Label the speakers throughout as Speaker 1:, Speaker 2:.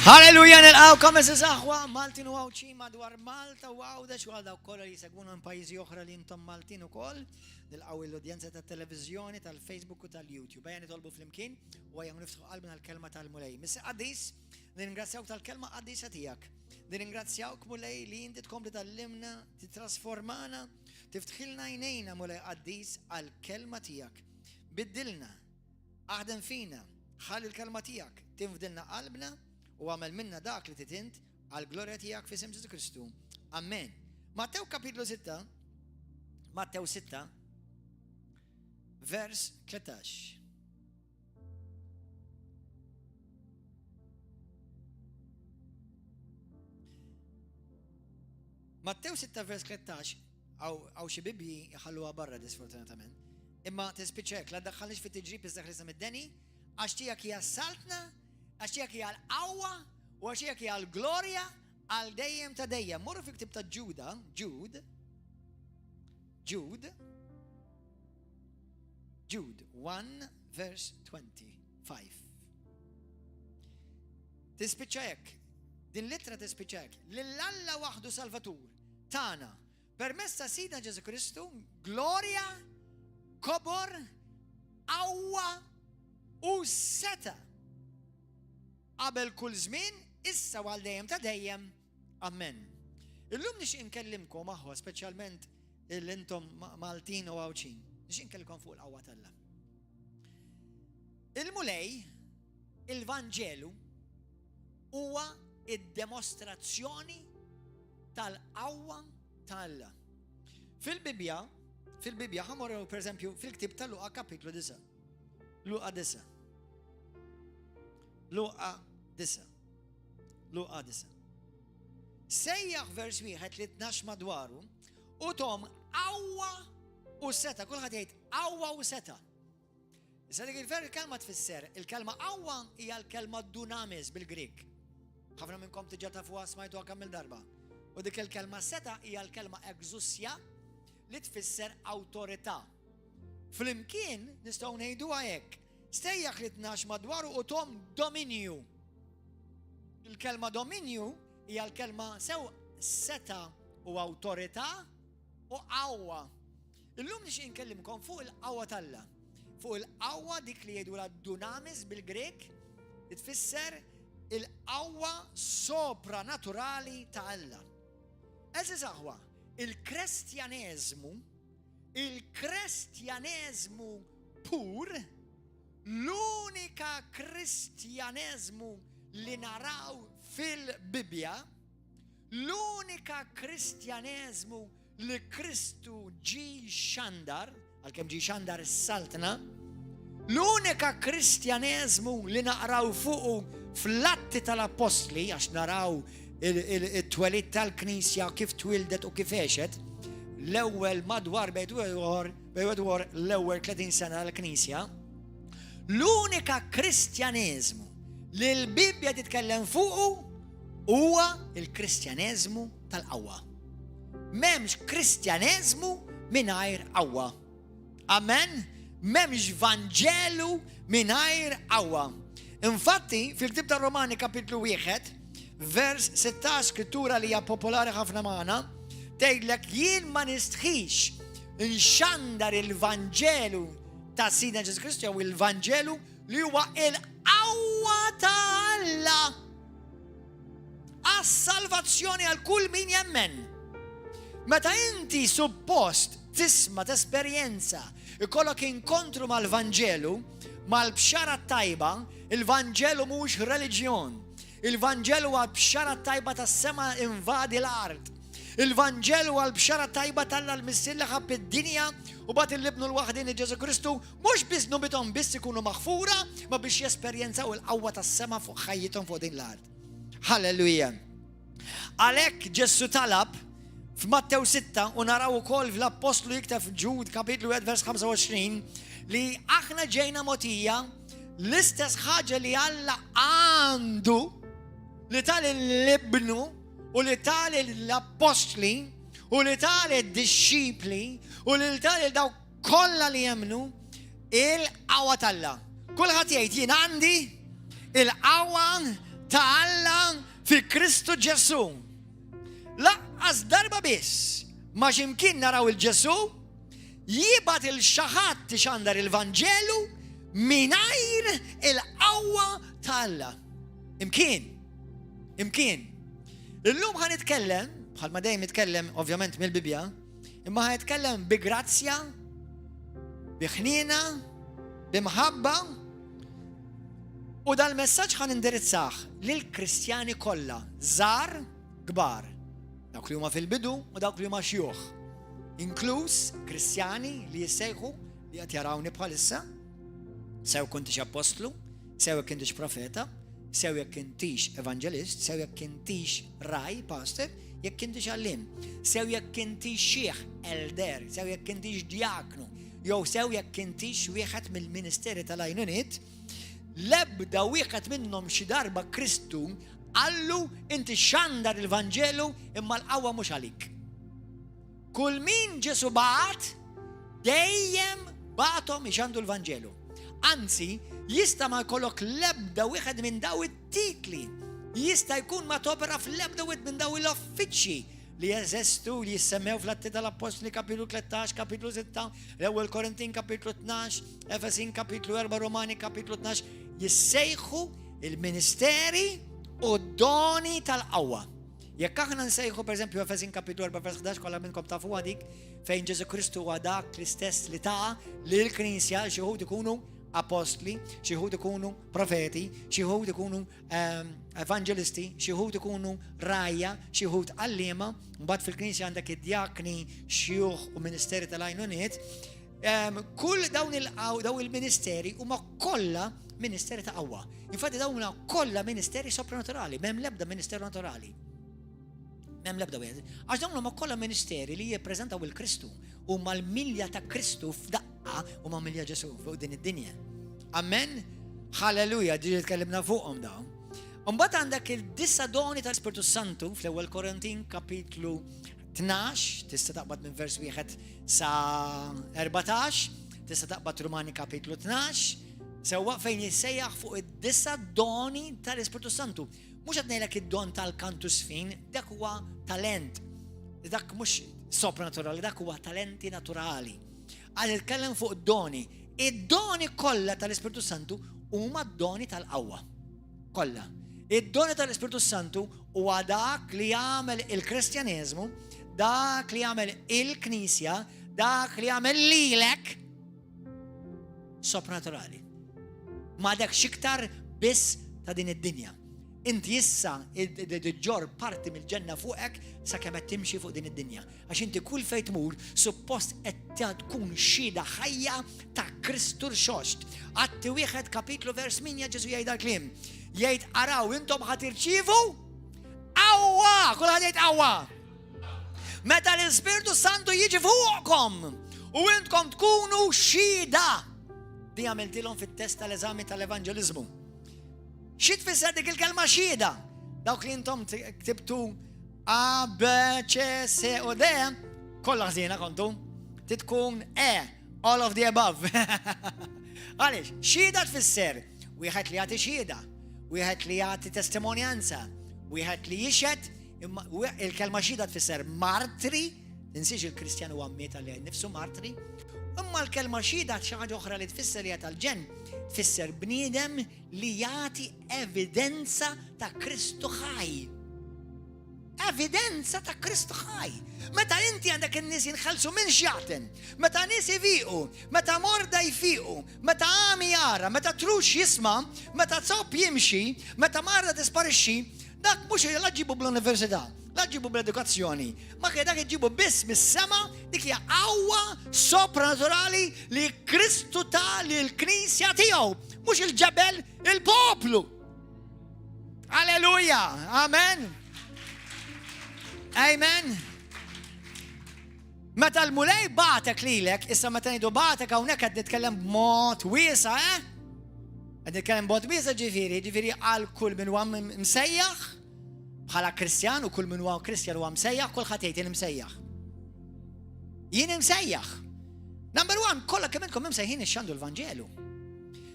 Speaker 1: Halleluja, nilqawkom eżiz aħwa, Maltin u għawċi madwar Malta u għawdex u għaldaw kolla li segwuna minn pajjiżi oħra li intom Maltin ukoll, nilqaw l-udjenza tal-televizjoni, tal-Facebook u tal-YouTube. Ejja nitolbu flimkien u għajja niftħu qalbna l-kelma tal-mulej. Missi Qaddis, nirringrazzjawk tal-kelma qaddisa tiegħek. Nirringrazzjawk mulej li inti tkompli tal-limna, titrasformana, tiftħilna jnejna mulej Qaddis għal-kelma tiegħek. Biddilna, aħdem fina, ħalli l-kelma tiegħek, tinfdilna qalbna u għamel minna dak li titint għal-glorja tijak fi Ġesu Kristu. Amen. Mattew kapitlu 6, Mattew 6, vers 13. Mattew 6, vers 13, għaw xi bibli jħalluha barra disfortunatament. Imma tispiċek, la daħħalix fit tiġrib iżda Ħristu mid-deni, għax tijak hija saltna, għax tijak hija l-qawwa u għax tijak hija l-glorja għal dejjem ta' dejjem. Morru fi ktib ta' Jude 1 verse 25. Tispiċċa hekk, din littra tispiċċa hekk, lill-Alla waħdu Salvatur tagħna permezz ta' Sidna Ġesu Kristu, glorja, kobor, qawwa u seta' qabel kull żmien, issa għal dejjem ta' dejjem. Amen. Illum nix inkellimkom aħwa, speċjalment l-intom Maltin u għawċin. Nix inkellimkom fuq l-qawwa tal-Alla. Il-mulej, il-Vanġelu, huwa id-demostrazzjoni tal-qawwa tal-Alla. Fil-Bibja, ħamorru per eżempju fil-ktib tal-Luqa kapitlu 9. Luqa 9. Sejjaħ vers wieħed li tnax madwaru u tom qawwa u seta, kulħadd jgħid qawwa u seta. Issa dik il-kelma tfisser, il-kelma qawwa hija l-kelma dunamis bil-Grik. Ħafna minnkom tiġà tafuha smajtuha kemm il-darba. U dik il-kelma seta hija l-kelma exousia li tfisser awtorità. Flimkien nistgħu ngħiduha hekk. Stejjaħ li tnax madwaru u tom dominju. Il-kelma dominju hija l-kelma sew seta u awtorità u qawwa. Illum nix inkellimkom fuq il-qawwa tal-Alla. Fuq il-qawwa dik li jgħidu dunamis bil-Grek li tfisser il-qawwa sopranaturali ta' Alla. Eżiż aħwa, il-Kristjaneżmu pur, l-unika Kristjaneżmu li naraw fil-Bibja, l-unika Kristjaneżmu li Kristu ġi xandar, għalkemm ġi xandar is-saltna, l-unika Kristjaneżmu li naqraw fuqu fl-Atti tal-Apostli, għax naraw it-twelid tal-Knisja kif twildet u kif għexet, l-ewwel madwar bejt l-ewwel 30 sena l-Knisja, l-unika Kristjaneżmu li l-Bibja titkellem fuqu huwa il-Kristjaneżmu tal-qawwa. M'hemmx Kristjaneżmu mingħajr qawwa. Amen? M'hemmx Vanġelu mingħajr qawwa. Infatti, fil-Ktib tar-Romani kapitlu 1, vers 16 skrittura li hija popolari ħafna magħna, tgħidlek jien ma nistħix nxandar il-Vanġelu ta' Sidna Ġesu Kristu jew il-Vanġelu li huwa il-qawwa ta' Alla għas-salvazzjoni għal kull min jemmen. Meta inti suppost tisma' tesperjenza ikollok inkontru mal-Vanġelu, mal-bxara tajba, il-Vanġelu mhux reliġjon. Il-Vanġelu huwa bxara tajba tas-sema invadi l-art. Il-Vanġelu għal bxara tajba tal-Alla l-missilli ħab id-dinja u bat il-libnu l-waħdin Ġesu Kristu mhux biss nubitom biss ikunu maħfura ma biex jesperjenzaw il-qawwa tas-sema fuq ħajjithom fuq din l-art. Halleluja. Għalhekk Ġesu talab f'Mattew 6 u naraw ukoll fl-Apostlu jiktab f'Ġud kapitlu 1 vers 25 li aħna ġejna mogħtija l-istess ħaġa li Alla għandu li tal-libnu u li tali l-apostli, u li tali l-disċipli, u li tali l-daw kolla li jemnu, il-qawwa tal-Alla. Kulħadd jgħid jien għandi il-qawwa ta' Alla fi Kristu Ġesu. Laqqas darba biss ma ximkien naraw il-Ġesu jibat il-xaħat tixandar il-Vanġelu minajr il-qawwa ta' Alla. Imkien. Illum ħan nitkellem, bħalma dejjem nitkellem ovvjament mill-Bibja, imma ħan nitkellem bi grazzja, bi ħniena, bi mħabba, u dal-messaġġ ħan indirizzaħ lill-Kristjani kollha, żgħar, kbar, dawk li huma fil-bidu u dawk li huma xjuħ, inkluż Kristjani li jissejħu li qed jarawni bħalissa, sew kuntix apostlu, sew jekk intix profeta, sew jekk intix evangelist, sew jekk intix raj, pastor, jekk intix għallim, sew jekk intix xieħ, elder, sew jekk intix diaknu, jew sew jekk intix wieħed mill-Ministeri tal-Għajnuniet, l-ebda wieħed minnhom xi darba Kristu għallu inti xandar il-Vanġelu imma l-qawwa mhux għalik. Kull min Ġesu bagħat dejjem bagħathom ixandu l-Vanġelu. Anzi, jista' ma jkollok l-ebda wieħed minn daw it-titli, jista' jkun ma topera fl-ebda wieħed minn daw l-uffiċċji li jeżestu li jissemmew fl-Atti tal-Apostoli kapitlu 13, kapitlu 6, l-ewwel Korintin kapitlu 12, Efesin kapitlu 4, Romani kapitlu 12, jissejħu il-ministeri u doni tal-qawwa. Jekk aħna nsejħu pereżempju Efesin kapitlu 4 vers 11 kollha minnkom tafu dik fejn Ġesu Kristu huwa dak l-istess li ta' lill-Knisja xi wħud ikunu apostli, xi wħud ikunu profeti, xi wħud ikunu evangelisti, xi wħud ikunu rajja, xi wħud għalliema, mbagħad fil-Knisja għandek id-djakni, xjuħ u ministeri tal-għajnuniet. Kull dawn il-ministeri huma kollha ministeri ta' qawwa. Infatti dawn kollha ministeri sopranaturali, m'hemm l-ebda ministeru naturali. M'hemm l-ebda wieħed. Għax dawn huma kollha ministeri li jippreżentaw il-Kristu huma l-milja ta' Kristu f'daqqa huma milja Ġesu fuq din id-dinja. Amen? Halleluja, ġieli tkellimna fuqhom dawn. Imbagħad għandek il-disa doni tal-Ispiritu Santu fl-ewwel Korintin kapitlu 12, tista' taqbad minn vers 1 sa 14, tista' taqbad Rumani kapitlu 12, sewwa fejn jissejjaħ fuq id-disa doni tal-Ispiritu Santu. Mhux qed ngħidlek id-don tal-kantu sfin, dak huwa talent. Dak mhux sopranaturali, dak huwa talenti naturali. Għal nitkellem fuq doni. Id-doni kollha tal-Ispiritu Santu huma d-doni tal-qawwa. Kollha. Id-doni tal-Ispiritu Santu huwa dak li jagħmel il-Kristjaneżmu, dak li jagħmel il-Knisja, dak li jagħmel lilek sopranaturali. Ma dak xiktar biss ta' din id-dinja. Inti issa ġor parti mill-ġenna fuqek sa kemm qed timxi fuq din id-dinja. Għax inti kull fejn tmur suppost qed tkun xhieda ħajja ta' Kristu l-xost. Atti wieħed kapitlu vers 8 Ġesu jgħid kliem. Jgħid araw intom ħadd irċievu qawwa, kulħadd jgħid qawwa. Meta l-Ispiritu Santu jiġi fuqkom u intkom tkunu xhieda. Di għamiltilhom fit-test tal-eżami tal-evanġeliżmu. Xi tfisser dik il-kelma xhieda? Dawk li intom ktibtu A, B, C, C u D, kollha ħżiena kontu. Titkun E, all of the above. Għaliex, xhieda tfisser wieħed li jagħti xhieda, wieħed li jagħti testimonjanza, wieħed li jixhed, imma il-kelma xhieda tfisser martri, tinsiex il-Kristjan huwa mmieta li nnifsu martri. Imma l-kelma xhieda xi ħaġa oħra li tfisser li tal-ġenn, tfisser bniedem li jagħti evidenza ta' Kristu ħaj. Evidenza ta' Kristu ħaj. Meta inti għandek in-nies jinħallsu minn x'jagħten, meta nies ifiqu, meta morda jfiqu, meta għami jara, meta trux jisma', meta tsopp jimxi, meta marda tisparixxi, dak mhux la ġibu bl-università. La ġibu bl-edukazzjoni, ma dak ġibu biss mis-sema, dik hija qawwa sopranaturali li Kristu ta' li l-Knisja tiegħu, mhux il-ġebel, il-poplu. Alleluja, amen. Amen. Meta l-mulej bagħtek lilek, issa meta ngħidu bagħtek hawnhekk qed nitkellem b'mod wiesa', Qed nitkellem b'mod wiesa' ġifieri għal kull min huwa msejjaħ bħala Kristjan u kull min huwa Kristjan huwa msejjaħ, kulħadd jgħid jien msejjaħ. Jien msejjaħ. Number 1, kollha kemm intkom msejħin ixxandu l-Vanġelu.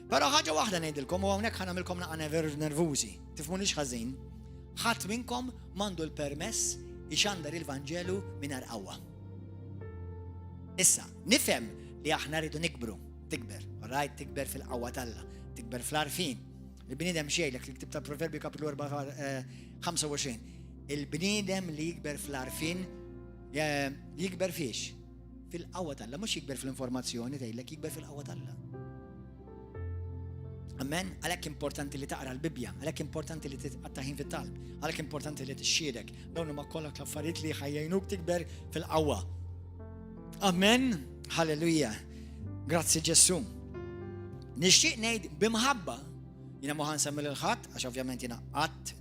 Speaker 1: Però ħaġa waħda ngħidilkom u hawnhekk ħanamilkom naqra nervużi. Tifhmunix ħażin. Ħadd minnkom m'għandu l-permess ixandar il-Vanġelu mingħajr qawwa. Issa, nifhem li aħna rridu tikber, alright, tikber fil-qawwa talla, tikber fl-arfin. Il-bniedem xiejlek li ktib tal-Proverbi kapitlu 25. Il-bniedem li jikber fl-arfin jikber fiex? Fil-qawwa talla, mhux jikber fl-informazzjoni tgħidlek, jikber fil-qawwa talla. Amen, għalhekk importanti li taqra l-Bibja, għalhekk importanti li titqattaħin fit-talb, għalhekk importanti li tixxiedek. Dawn huma kollha l-affarijiet li ħajjejnuk tikber fil-qawwa. Amen, halleluja. Grazzi Ġesu. Nixtieq ngħid bimħabba, jiena ma ħansemmi lil ħadd għax ovvjament jiena qatt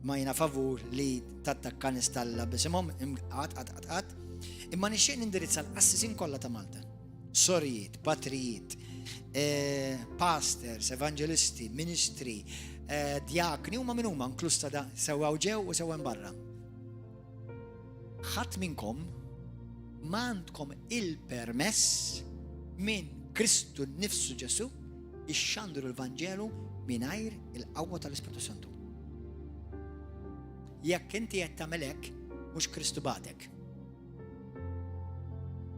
Speaker 1: ma jiena favur li tattakka nistalla bisimhom qatt. Imma nixtieq nindirizza l-qassisin kollha ta' Malta. Sorijiet, patrijiet, pastors, evangelisti, ministri, djakni, huma minn huma inkluż ta' sewwew ġew u sewwew barra. Ħadd minnkom m'għandkom il-permess minn Kristu nnifsu Ġesu ixxandru l-Vanġelu mingħajr il-qawwa tal-Ispiritu Santu. Jekk inti qed tagħmel hekk, mhux Kristu bagħtek.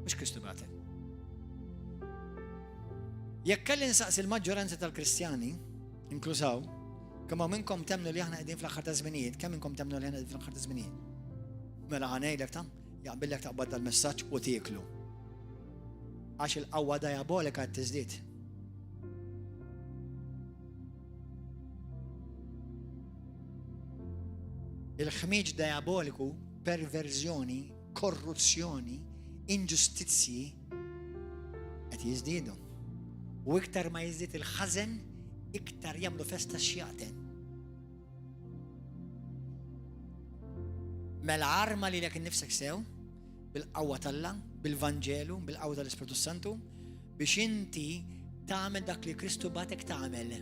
Speaker 1: Mhux Kristu bagħtek. Jekk kelli nsaqsi l-maġġoranza tal-Kristjani, inklużaw, kemm minnkom temnu li aħna qegħdin fl-aħħar ta' żminijiet, kemm minnkom temnu li aħna qegħdin fl-aħħar ta' żminijiet? Mela ħanejdlek jaqbillek taqbad dal-messaġġ u tieklu. Għax il-qawwa diabolika qed tiżdied. Il-ħmiġ diaboliku, perverżjoni, korruzzjoni, inġustizzji qed jiżdiedu. U iktar ma jiżdied il-ħażen, iktar jagħmlu festa xjaten. Mela arma li lek innifsek sew bil-qawwa talla, bil-Vanġelu, bil-qawwa tal-Ispiritu Santu biex inti tagħmel dak li Kristu bagħtek tagħmel.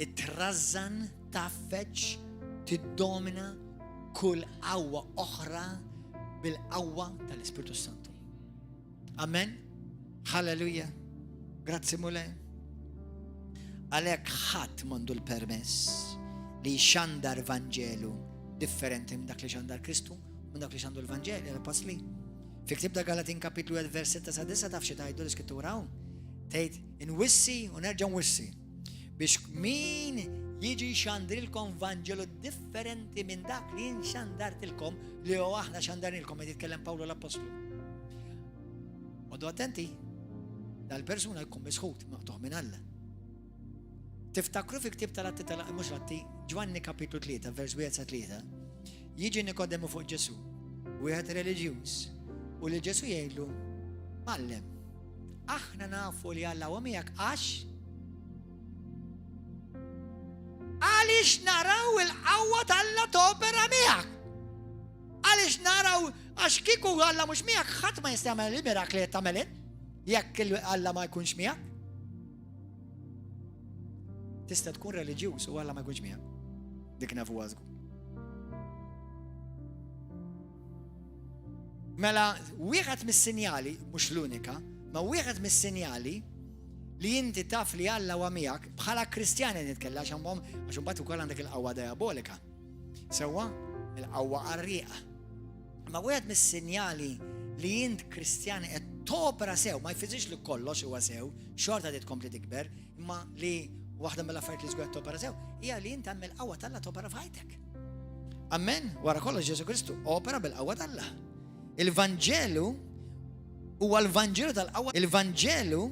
Speaker 1: Ittrażżan, taffeġġ, tiddomina kull qawwa oħra bil-qawwa tal-Ispiritu Santu. Amen. Halleluja. Grazzi mule. Għalhekk ħadd m'għandu l-permess li jxandar Vanġelu differenti minn dak li xandar Kristu, minn dak li xandu l-Vanġeli, l-Apostli. Fi ktib ta' Galatin kapitlu 1 vers 6 sa 9 taf xi tgħidu l-Iskrittura hawn. Tgħid inwissi u nerġa' nwissi biex min jiġi jxandrilkom Vanġelu differenti minn dak li nxandartilkom li hu aħna xandarnilkom qed jitkellem Pawlu l-Apostlu. Għodu attenti, dal-persuna jkun misħut maqtuħ minn Alla. Tiftakru fi ktib tal-Atti mhux l-Atti, Ġwanni kapitlu 3, vers 1 sa 3, jiġi Nikodemu fuq Ġesu, wieħed reliġjuż, u li Ġesu jgħidlu, Mallem, aħna nafu li Alla huwa miegħek għaliex naraw il-qawwa tal-Alla topera miegħek. Għaliex naraw għax kieku Alla mhux miegħek ħadd ma jista' jagħmel il-mirakli qed tagħmel jekk Alla ma jkunx miegħek. Tista' tkun reliġjuż u Alla ma jkunx miegħek. Dik nafu għażgu. Mela, wieħed mis-sinjali, mhux l-unika, ma wieħed mis-sinjali li inti taf li Alla huwa miegħek bħala Kristjani nitkellem għax imbagħad ukoll għandek il-qawwa diabolika. Sewwa il-qawwa qarrieqa. Ma wieħed mis-sinjali li int Kristjani qed topera sew, ma jfisirx li kollox huwa sew, xorta qed tkompli tikber, imma li waħda mill-affarijiet li żgur topera sew, hija li int għamel qawwa talla topera f'ħajtek. Amen. Wara kollox Ġesu Kristu opera bil-qawwa talla. Il-Vanġelu huwa l-Vanġelu tal-qawwa. Il-Vanġelu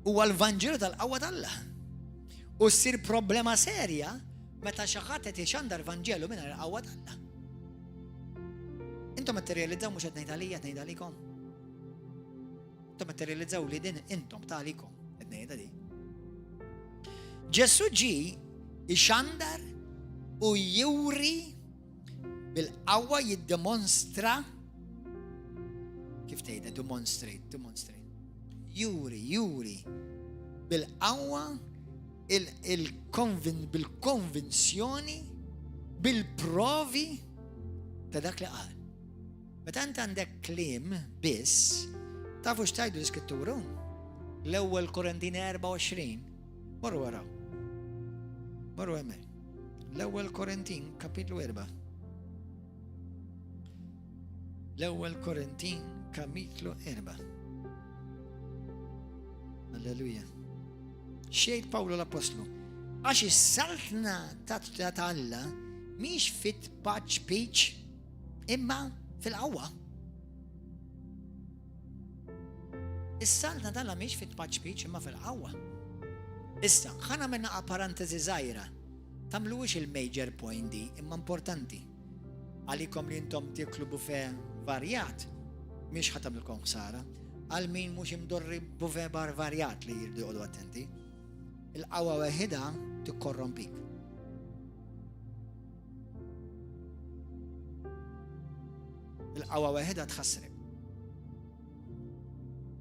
Speaker 1: huwa l-Vanġelu tal-qawwa talla. U ssir problema serja meta xi ħadd qed ixandar Vanġelu mingħajr qawwa talla. Intom materializzaw mhux qed ngħid għalija, qed ngħid għalikom. Intom materializzaw li din intom ta' għalikom, qed ngħidha di. Ġesu ġi ixandar u juri bil-qawwa jiddemonstra kif tgħidha demonstrate. Juri bil-qawwa bil-konvinzjoni bil-provi ta' dak li qal. Meta int għandek kliem biss, tafu x'tgħidu l-Iskrittura? L-ewwel Korintin 24. Morru waraw. Morru hemmhekk. L-ewwel Korintin kapitlu 4. L-ewwel Korintin kapitlu 4. Alleluja. Xejn Pawlu l-Apostlu. Għax is-saltna ta' Alla mhix fit-paċ piċ imma fil-qawwa. Is-saltna ta' Alla mhix fit-paċ piċ imma fil-qawwa. Issa, ħana minna parantesi żgħira. Tamluwix il-major point di, imma importanti. Għalikom li intom tiklu bufe varjat, mhix ħatamilkom ħsara, għal min mhux imdorri bufe varjat li jirdu jqogħdu attenti. Il-qawwa waħida tikkorrompik. Il-qawwa waħida tħassrek.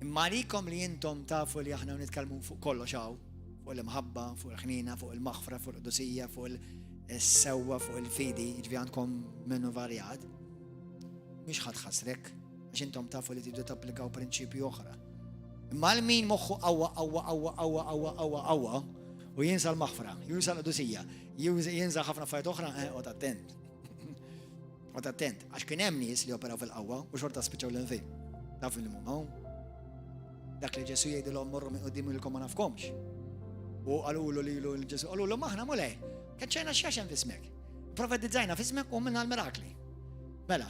Speaker 1: Imma għalikom li intom tafu li aħna nitkellmu fuq kollox hawn, fuq il-mħabba, fuq il-ħnina, fuq il-maħfra, fuq il-qudusija, fuq il-sewwa, fuq il-fidi, jiġri għandkom minnu varjat, mhix ħasrek, għax intom tafu li tidu tapplikaw prinċipju oħra. Imma l-min moħħu qawwa u jinsa l-maħfra, jinsa l-qudusija, jinsa ħafna fajt oħra, qod attent. Qod attent, għax kien hemm nies li operaw fil-qawwa u xorta spiċċaw l-infejn. Tafu li mhum dak li Ġesu jgħidilhom morru minn quddiem ilkom ma nafkomx. U għalulu li l-Ġesu, għalulu maħna mulej, kħedċajna xaxen fismek. Profetizzajna fismek u minna l-mirakli. Mela,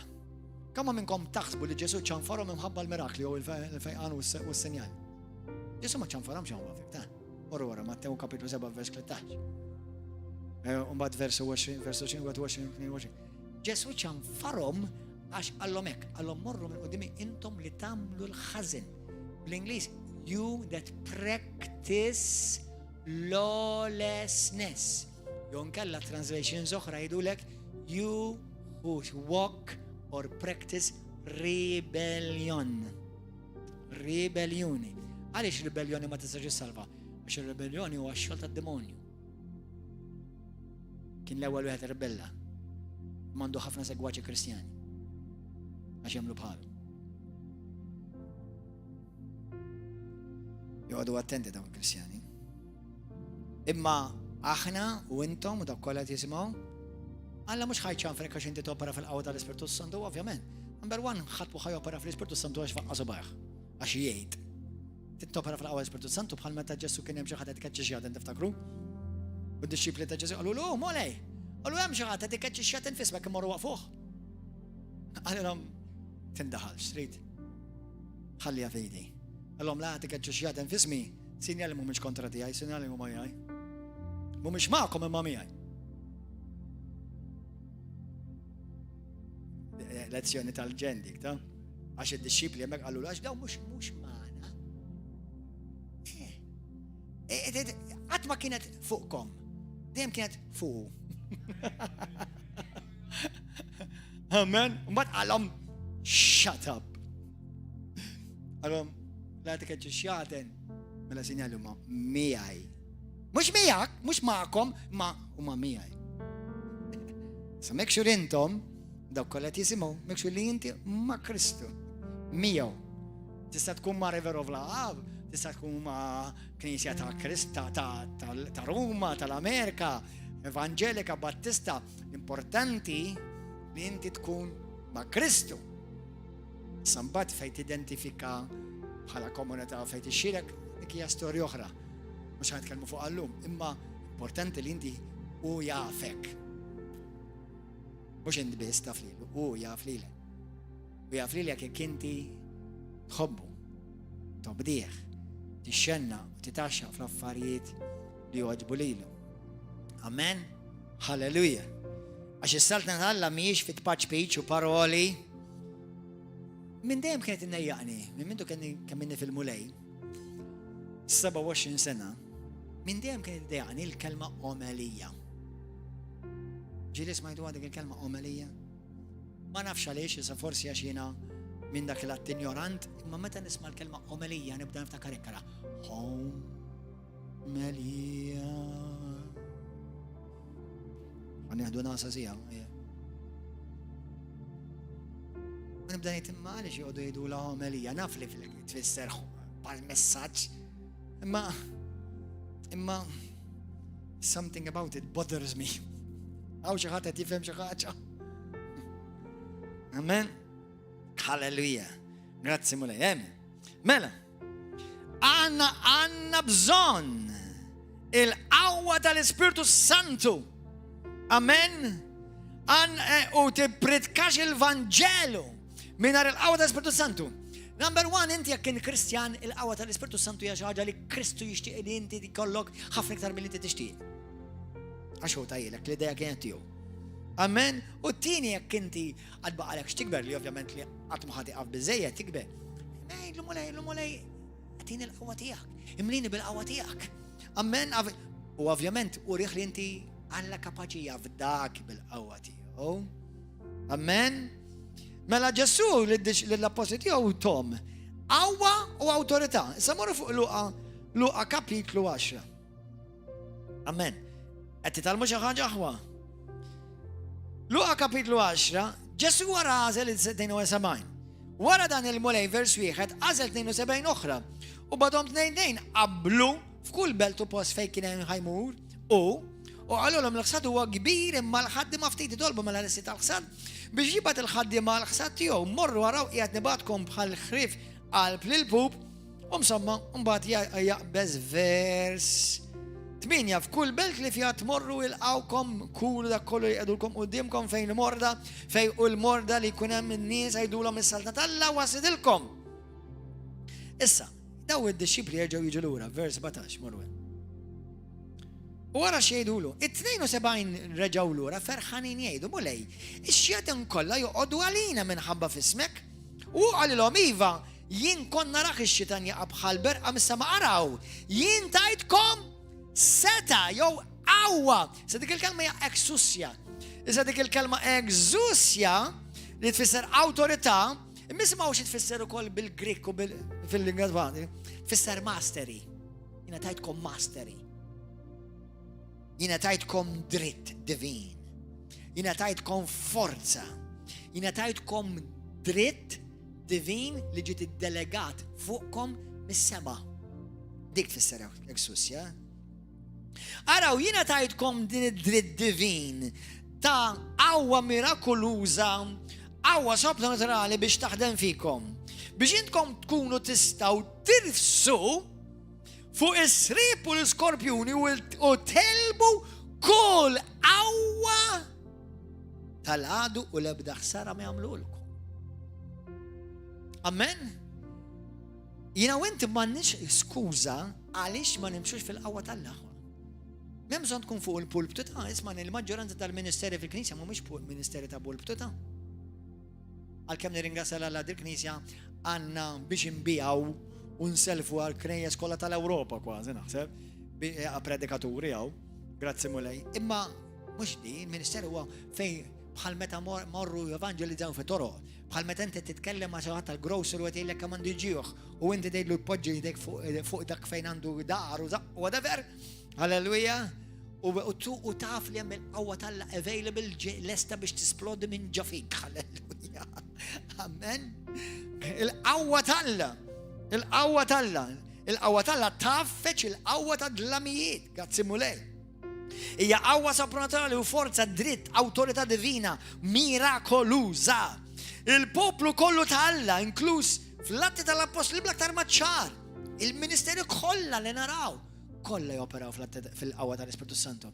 Speaker 1: kamma minnkom taħsbu li Ġesu ċanfarom imħabba l-mirakli u l-fejqan u s-senjal. Ġesu ma ċanfarom ċanfa fik, ta' Orru wara, Matteo kapitlu 7, vers 13. Umbad versu 20, versu 22. Ġesu ċanfarom għax għallom ek, għallom morru minn qudimi intom li tamlu l-ħazin. Bl-Inglis, you that practice lawlessness. Jon kalla translations oħra jidulek you who walk or practice rebellion. Rebellioni. Għaliex rebellioni ma tistax salva? Għax il-rebellioni huwa x-xogħol tad-demonju. Kien l-ewwel wieħed rebella. Mandu ħafna segwaċi Kristjani. Għax jagħmlu bħalu. Joqgħdu attenti dawn il-Kristjani. Imma aħna u intom u dak kollha jisimgħu, Alla mhux ħajċan frek għax inti topera fil-qawwa tal-Ispirtu Santu, ovvjament. Number one, ħadd ħajopera fl-Ispirtu Santu għax faqqa subaħ, għax jgħid. Titopera fil-qawwa tal-Ispirtu Santu bħal meta Ġesu kien hemm xi ħadd tkeċċi xjaten tiftakru? U d-disċipli ta' Ġesu qalu lu molej, qalu hemm xi ħadd tkeċċi xjaten fismek imorru waqfuh. Għalhom tindaħal xtrid. Ħallija f'idi. Għallhom la tkeċċi xjaten fismi, sinjali mhumiex kontra tiegħi, sinjali huma miegħi. Mhumiex magħkom imma miegħi. Lezzjoni tal-ġendik, ta' għax id-disċipli jemmek għallu għax daw mux maħna. Għat ma kienet fuqkom, dejjem kienet fuq. Amen. Mbagħad għalhom shut up. Għalhom la tikkeċċi xjaten mela sinjali huma miegħi. Mhux miegħek, mhux magħkom, ma huma miegħi. Sa mek xur intom daw kollet jisimaw, mekxu li jinti ma' Kristu, miegħu. Tista' tkun ma' River of Love, tista' tkun ma' Knisja ta' Krista, ta' Ruma, tal-Amerika, Evangelika, Battista. Importanti li inti tkun ma' Kristu. Sambat fejt identifika bħala komunità fejt ixxilek, dik hija storja oħra. Mhux ħanitkellmu fuq għallum, imma importanti li inti u jafek. Mux indi biss taf lilu, u jaf lilek. U jaf lilek jekk inti tħobbu, tobdieħ, tixxenna u titaxxa fl-affarijiet li joħġbu lilu. Amen? Halleluja. Għax is-saltna tal-Alla mhijiex fit-paċ piċ u paroli. Min dejjem kienet innejjaqni, minn mintu kemm inni fil-mulej, 27 sena, min dejjem kienet innejjaqni l-kelma omelija. Ġili smajtu għadik il-kelma omelija? Ma nafx għaliex, jisa forsi għax jina minn dak l-att ignorant, imma meta nisma l-kelma omelija nibda niftakar ikkara. Omelija. Għan jħdu nasa sija. Ma nibda nitimma għaliex jgħodu jgħidu la omelija. Naf li tfisser bħal messaġġ Imma something about it bothers me. Għaw xi ħadd qed jifhem xi ħaġa. Amen. Halleluja. Grazzi mulej. Mela. Għanna bżonn il-qawwa tal-Ispiritu Santu. Amen. U tippritkax il-Vanġelu mingħajr il-qawwa tal-Ispiritu Santu. Number one, inti jekk kien Kristjan, il-qawwa tal-Ispiritu Santu hija xi ħaġa li Kristu jixtieq li inti tkollok ħafna iktar milli inti tixtieq. Għax hu tajjilek l-idea kienet tiegħu. Amen. U t-tieni jekk inti għad baqalek x'tikber li ovvjament li qatt ma ħad iqaf biżejjed tikber. L-mulej, għatini l-qawwa tiegħek. Imlini bil-qawwa tiegħek. Amen. U ovvjament uriħ li inti għalla kapaċija f'dak bil-qawwa tiegħu. Amen. Mela Ġesu l-apostoli tiegħu Tom, qawwa u awtorità. Issa morru fuq Luqa kapitlu 10. Amen. Qed titalmu xi ħaġa aħwa. Luqa kapitlu 10, Ġesu wara għażel il-72. Wara dan il-mulej vers 1 għażel 72 oħra. U badhom tnejn qablu f'kull belt u post fejn kien hemm ħajmur u għalulhom l-ħsad huwa kbir imma l-ħaddiema ftit itolbu mela l-issi tal-ħsad biex jibgħat il-ħaddiema l-ħsad tiegħu mmorru waraw qiegħed nibgħatkom bħal ħrief qalb lil pub u insomma mbagħad jaqbeż vers 8 f'kull belt li fiha tmorru ilqawkom kulu dak kollu jqedulkom qudiemkom fejn morda fejn u l-morda li jkun hemm in-nies jgħidulhom is-salta tal-Alla wasidilkom. Issa, daw id-disċipli jerġgħu jiġu lura, vers 17 morru. U wara x'jgħidulu, it-72 reġgħu lura ferħanin jgħidu mulej, ix-xjatan kollha joqogħdu għalina minħabba f'ismek u għalilhom iva jien konna narax ix-xitan jaqa' bħal berqa missa ma qaraw. Jien tajtkom seta jew qawwa. Sa dik il-kelma hija exousia. Issa dik il-kelma exousia li tfisser awtorità, imma xi tfisser ukoll bil-Grik u fil-lingwa Tvani, tfisser mastery. Jiena tajtkom mastery. Jiena tajtkom dritt divin. Jiena tajtkom forza. Jiena tajtkom dritt divin li ġiet iddelegat fuqkom mis-sema. Dik tfisser exousia. Araw, jiena tajtkom din id-dritt divin ta' qawwa mirakoluża, qawwa soprannaturali biex taħdem fikom. Biex intkom tkunu tistgħu tirfsu fuq is-sriep u l-iskorpjuni u telbu kull qawwa tal-għadu u l-ebda ħsara ma jagħmlulkom. Amen? Jiena u inti m'għandniex skuża għaliex ma nimxux fil-qawwa tal-Alla. M'hemm bżonn tkun fuq il-pulptu ta' isma' il-maġġoranza tal-ministeri fil-Knisja mhumiex fuq il-ministeri ta' pulptu ta'. Għalkemm nirringrazzja l-Alla dil-Knisja għandna biex inbijaw u nselfu għall-knejjes kollha tal-Ewropa kważi naħseb, predikaturi hawn, grazzi mulej. Imma mhux din, il-ministeru huwa fejn bħal meta morru evangelizzaw fi toroq, bħal meta inti titkellem ma' xi ħadd tal-grocer u qed jgħidlek kemm għandu jġieħ u inti tgħidlu tpoġġi jdejk fuq dak fejn għandu dar u whatever. Halleluja. U taf li hemm il-qawwa tal-Alla available lesta biex tisplodi minn ġafik. Halleluja. Amen. Il-qawwa tal-Alla. Il-qawwa tal-Alla. Il-qawwa tal-Alla taffeċ il-qawwa tad-dlamijiet. Grazzi mulej. Hija qawwa soprannaturali u forza dritt, awtorità divina, mirakoluża. Il-poplu kollu tal-Alla, inkluż fl-atti tal-apostoli bl-aktar maċċar. Il-ministeri kollha li naraw kollha joperaw fil-qawwa tal-Ispiritu Santu.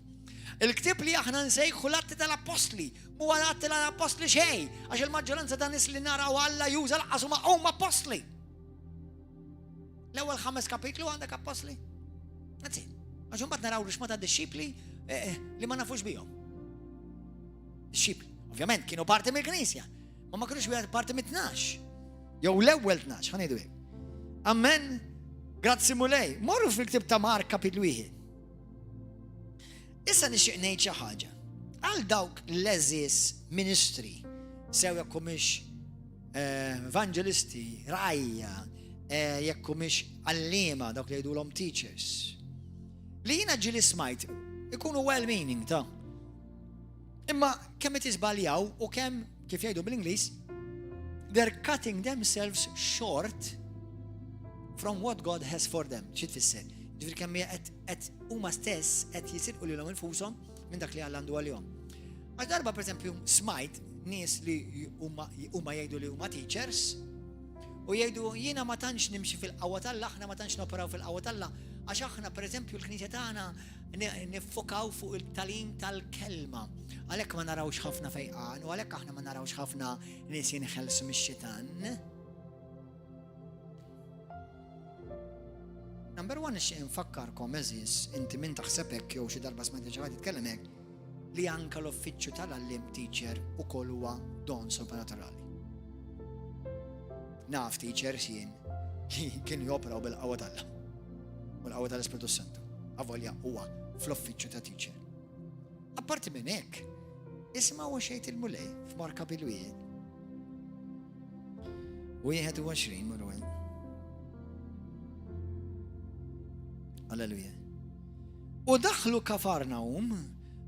Speaker 1: Il-ktieb li aħna nsejħu l-atti tal-apostli, huwa l-atti tal-apostli xejn, għax il-maġġoranza ta' nies li naraw Alla juża laqas huma apostli. L-ewwel 5 kapitlu għandek apostli. Anzi, għax imbagħad naraw rixma ta' disċipli li ma nafux bihom. Disċipli, ovvjament kienu parti mill-Knisja, ma kienux parti mit-12. Jew l-ewwel 12, ħanejdu hekk. Amen. Grazzi mulej. Morru fil-ktib ta' Mark kapitlu 1. Issa nixtieq ngħid xi ħaġa. Għal dawk l-eżis ministri sew jekk humiex evangelisti, rajja, jekk humiex għalliema dawk li jgħidulhom teachers. Li jiena ġieli smajt ikunu well-meaning ta'. Imma kemm qed jiżbaljaw u kemm kif jgħidu bil-Ingliż they're cutting themselves short from what God has for them. Xi tfisser? Ġifieri kemm qed huma stess qed jisirqu lilhom infushom minn dak li Alla għandu għalihom. Għax darba pereżempju smajt nies li huma jgħidu li huma teachers u jgħidu jiena ma tantx nimxi fil-qawwa tal-Alla, aħna ma tantx noperaw fil-qawwa tal-Alla, għax aħna pereżempju l-Knisja tagħna niffokaw fuq il-talim tal-kelma. Għalhekk ma narawx ħafna fejqan u għalhekk aħna ma narawx ħafna nies jinħelsu mix-xitan. Number one, nfakkarkom eżis, inti min taħseb hekk jew xi darba smajt ġewwa titkellem hekk, li anke l-uffiċċju tal-għallim teacher ukoll huwa don soprannaturali. Naf teachers jien kien joperaw bil-qawwa tal-Alla u l-qawwa tal-Ispiritu Santu. Avolja huwa fl-uffiċċju ta' teacher. Apparti minn hekk, isma'w xejn il-mulej f'Marka bil-wieħed. 21 marwel. Alleluja. U daħlu Kafarnaum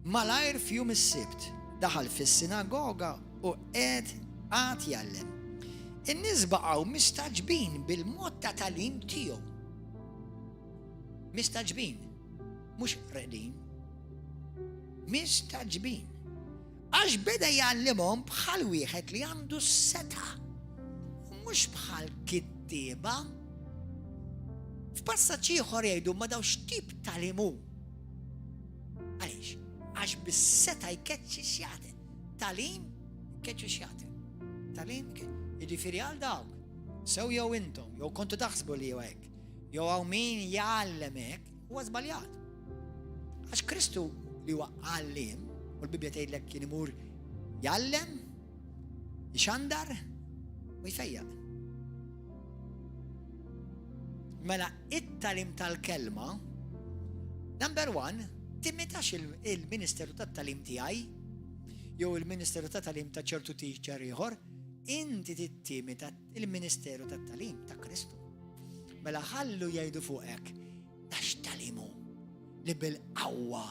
Speaker 1: malajr f'jum is-sibt, daħal fis-sinagoga u qed jgħallem. In-nies baqgħu mistaġbin bil-mod ta' talim tiegħu. Mistaġbin, mhux reqdin. Mistaġbin. Għax beda jgħallimhom bħal wieħed li għandu seta' u mhux bħal kittieba. F'passaġġ ieħor jgħidu ma daw x'tip talimu. Għaliex? Għax bis-seta jkeċċi x'jagħti. Talim jkeċċi x'jagħti. Talim jiġifieri għal dawk. Sew jew intom, jew kontu taħsbu li jew hekk. Jew hawn min jgħallem hekk huwa żbaljat. Għax Kristu li huwa għallim u l-Bibja tgħidlek kien imur jgħallem, jxandar u jfejjaq. Mela it-talim tal-kelma, number one, timitax il-Ministeru tat-talim tiegħi jew il-Ministeru tat-talim ta' ċertu teacher ieħor, inti tittimita il-Ministeru tat-talim ta' Kristu. Mela ħallu jgħidu fuqek tax talimu li bil-qawwa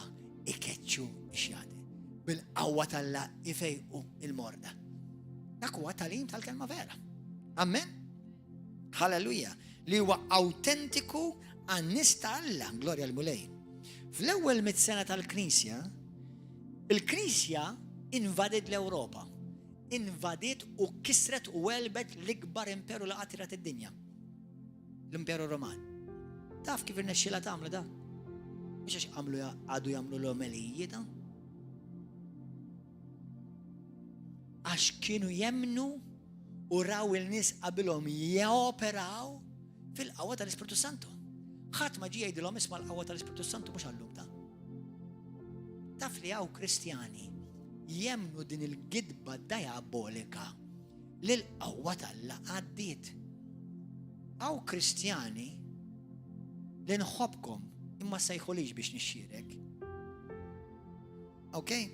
Speaker 1: ikeċċu x-xjadi, bil-qawwa tal-Alla ifejqu il-morda. Dak huwa talim tal-kelma vera. Amen? Halleluja. Li huwa autentiku għan-nies ta' Alla, glorja l-mulej. Fl-ewwel 100 sena tal-Knisja, il-Knisja invadiet l-Ewropa. Invadiet u kisret u welbet l-ikbar imperu li qatirat id-dinja. L-Imperu Roman. Taf kif irnexxilha tagħmlu da? Mhux għax għadu jagħmlu l-omeliji da? Għax kienu jemnu u raw il-nies qabilhom jeoperaw fil-qawwa tal-Ispiritu Santu. Ħadd ma ġie jgħidilhom isma' l-qawwa tal-Ispiritu Santu mhux għallum ta'. Taf li hawn Kristjani jemnu din il-gidba diabolika li l-qawwa tal-Alla għaddiet. Hawn Kristjani li nħobbkom imma sejħolix biex nixxierek. Okay?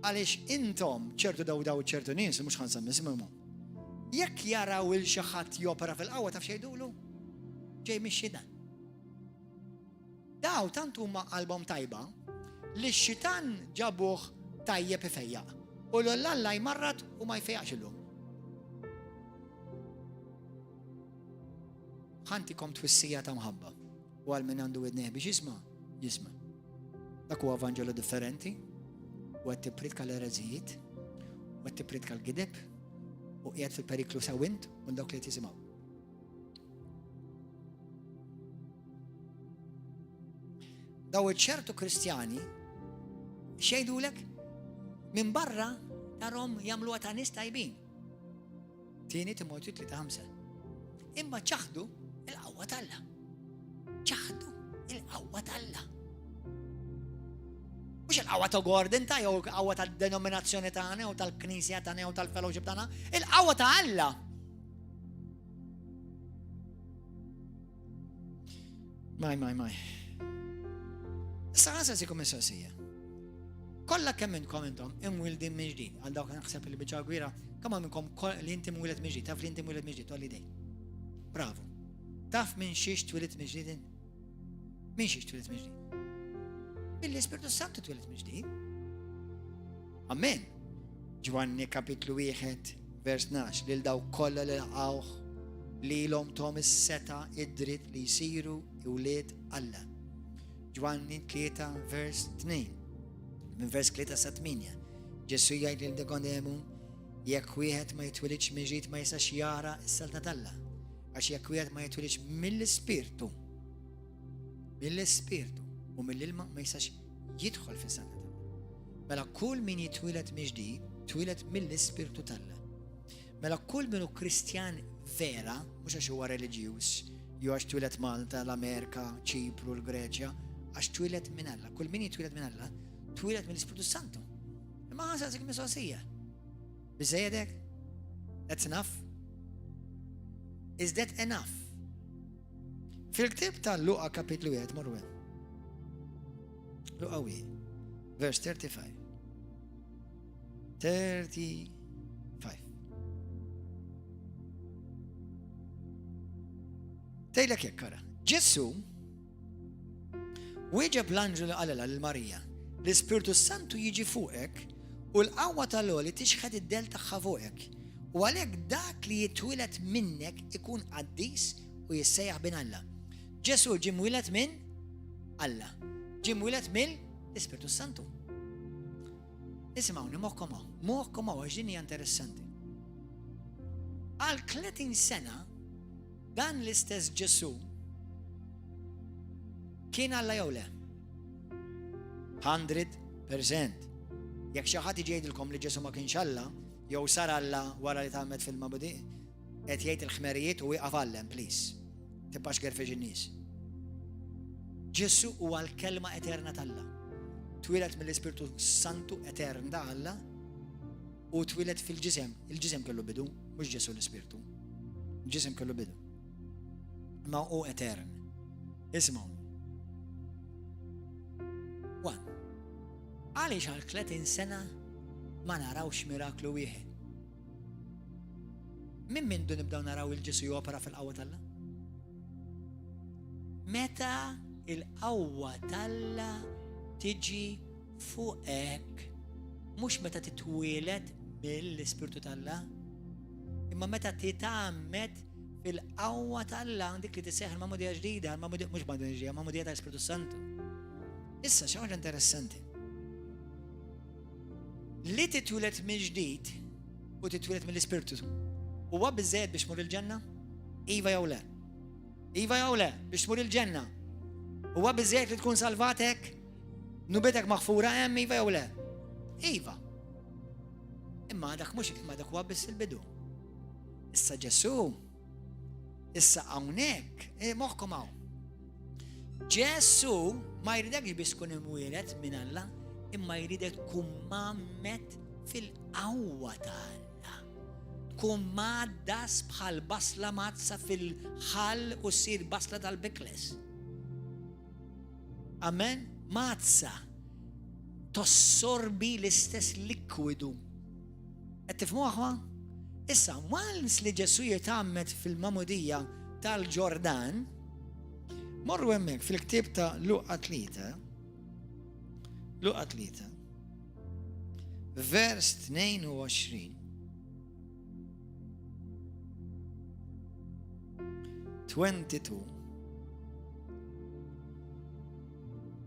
Speaker 1: Għaliex intom ċertu daw ċertu nies mhux ħansemmi ismhom. Jekk jaraw il xi ħadd jopera fil-qawwa taf xejdulu? Ġej mix-xitan. Daw tant huma qalbhom tajba li x-xitan ġabuh tajjeb ifejjaq u l-Alla jmarrat u ma jfejjaqx illum. Ħantikom twissija ta' mħabba u għal min għandu widnejh biex jisma'. Dak huwa evanġelu differenti u għed tipritka l-ereżijiet u għed tipritka l-gideb u qiegħed fil-periklu sewint u dawk li tisimgħu. Daw ċertu Kristjani xejdulek minn barra tarhom jagħmlu ta' nies tajbin. Tieni Timotju 3:5. Imma ċaħdu il-qawwa tal-Alla. ċaħdu il-qawwa tal-Alla. Mhux il-qawwa ta' Gordon ta' jew qawwa tad-denominazzjoni tagħna jew tal-Knisja tagħna jew tal-fellowship tagħna, il-qawwa ta' Alla. Maj. Issa ħasasikom is-sosija. Kollha kemm minnkom intom imwildin minn ġdid, għal dawk naħseb li biċċa gwira, kemm minnkom li inti mwiled minn ġdid, taf li inti mwiled minn ġdid, tolli dej. Bravo. Taf minn xiex twilid minn ġdid? Minn xiex twilid minn ġdid? Bil-Ispiritu Santu twilid minn ġdid. Amen. Ġwanni kapitlu 1, vers 12, lil daw kollha li laqgħuh li l-om tom is-seta id-dritt li jsiru iwlied Alla. Ġwanni 3 vers 2. Min vers 3 sa 8. Ġesu jgħid lil Nikodemu, jekk wieħed ma jitwilidx minn ġdid ma jistax jara s-salta tal-Alla. Għax jekk wieħed ma jitwilidx mill-Ispirtu u mill-ilma ma jistax jidħol fis-salta tal-Alla. Mela kull min jitwiled minn ġdid, twiled mill-Ispirtu tal-Alla. Mela kull min hu Kristjan vera, mhux għax huwa reliġjuż, jew għax twiled Malta, l-Amerika, Ċipru, l-Greċja, għax twiled minn Alla. Kull min jitwiled minn Alla, twiled mill-Ispirtu Santu. Imma ħasek mistoqsija. Biżejjedek? That's enough? Is that enough? Fil-ktib tal-Luqa kapitlu 1 morru hemm. Luqa 1, verse 35. Tejlek jekk kara. Ġesu wieġeb l-anġelu qalela lil-Marija, l-Ispirtu Santu jiġi fuqek u l-qawwa tal-għoli tixħed id-del tagħha fuqek. U għalhekk dak li jitwieled minnek ikun qaddis u jissejjaħ bin Alla. Ġesu ġie mwieled minn Alla. Ġie mwieled mill-Ispirtu Santu. Isimgħuni moħħkom għax din hija interessanti. Għal 30 sena dan l-istess Ġesu kien Alla jew le? 100%. Jekk xi ħadd jiġi jgħidilkom li Ġesu ma kienx Alla, jew sar Alla wara li tagħmel fil-mabudi, qed jgħid il-ħmerijiet u wieqaf għallem, please. Tibqax gerfeġ in-nies. Ġesu huwa l-kelma eterna tal-Alla. Twilet mill-Ispirtu Santu etern da Alla u twilet fil-ġisem. Il-ġisem kellu bidu, mhux Ġesu l-Ispirtu. Il-ġisem kellu bidu. Ma hu etern. Isma'w. 1. Għaliex għal 30 sena ma narawx miraklu wieħed. Min mindu nibdaw naraw il-Ġesu jopera fil-qawwa tal-Alla? Meta il-qawwa tal-Alla tiġi fuqek, mhux meta titwieled mill-Ispirtu tal-Alla, imma meta titgħammed fil-qawwa tal-Alla dik li tisseħ il-mamudija ġdida, mhux mamudija ġdida, mamudija tal-Ispirtu Santu. Issa xi ħaġa interessanti. Li titwieled minn ġdid u titwieled mill-Ispirtu huwa biżżejjed biex tmur il-ġenna? Iva jew le? Iva jew le biex tmur il-ġenna? Huwa biżżejjed li tkun salvatek? Nubetek maħfura hemm iva jew le? Iva. Imma dak mhux imma dak huwa biss il-bidu. Issa Ġesu, issa hawnhekk, moħħkom hawn. Ġesu ma jridekx biss tkun imwieled minn Alla, imma jridek tkun mammet fil-qawwa tal-Alla. Tkun maddas bħal basla mazza fil-ħall u ssir basla tal-bikles. Amen? Mazza tossorbi l-istess likwidu. Qed tifhmu aħwa? Issa, once li Ġesu jitgħammed fil-mamudija tal-Ġordan, morru hemmhekk fil-ktieb ta' Luqa 3, vers 22. 22.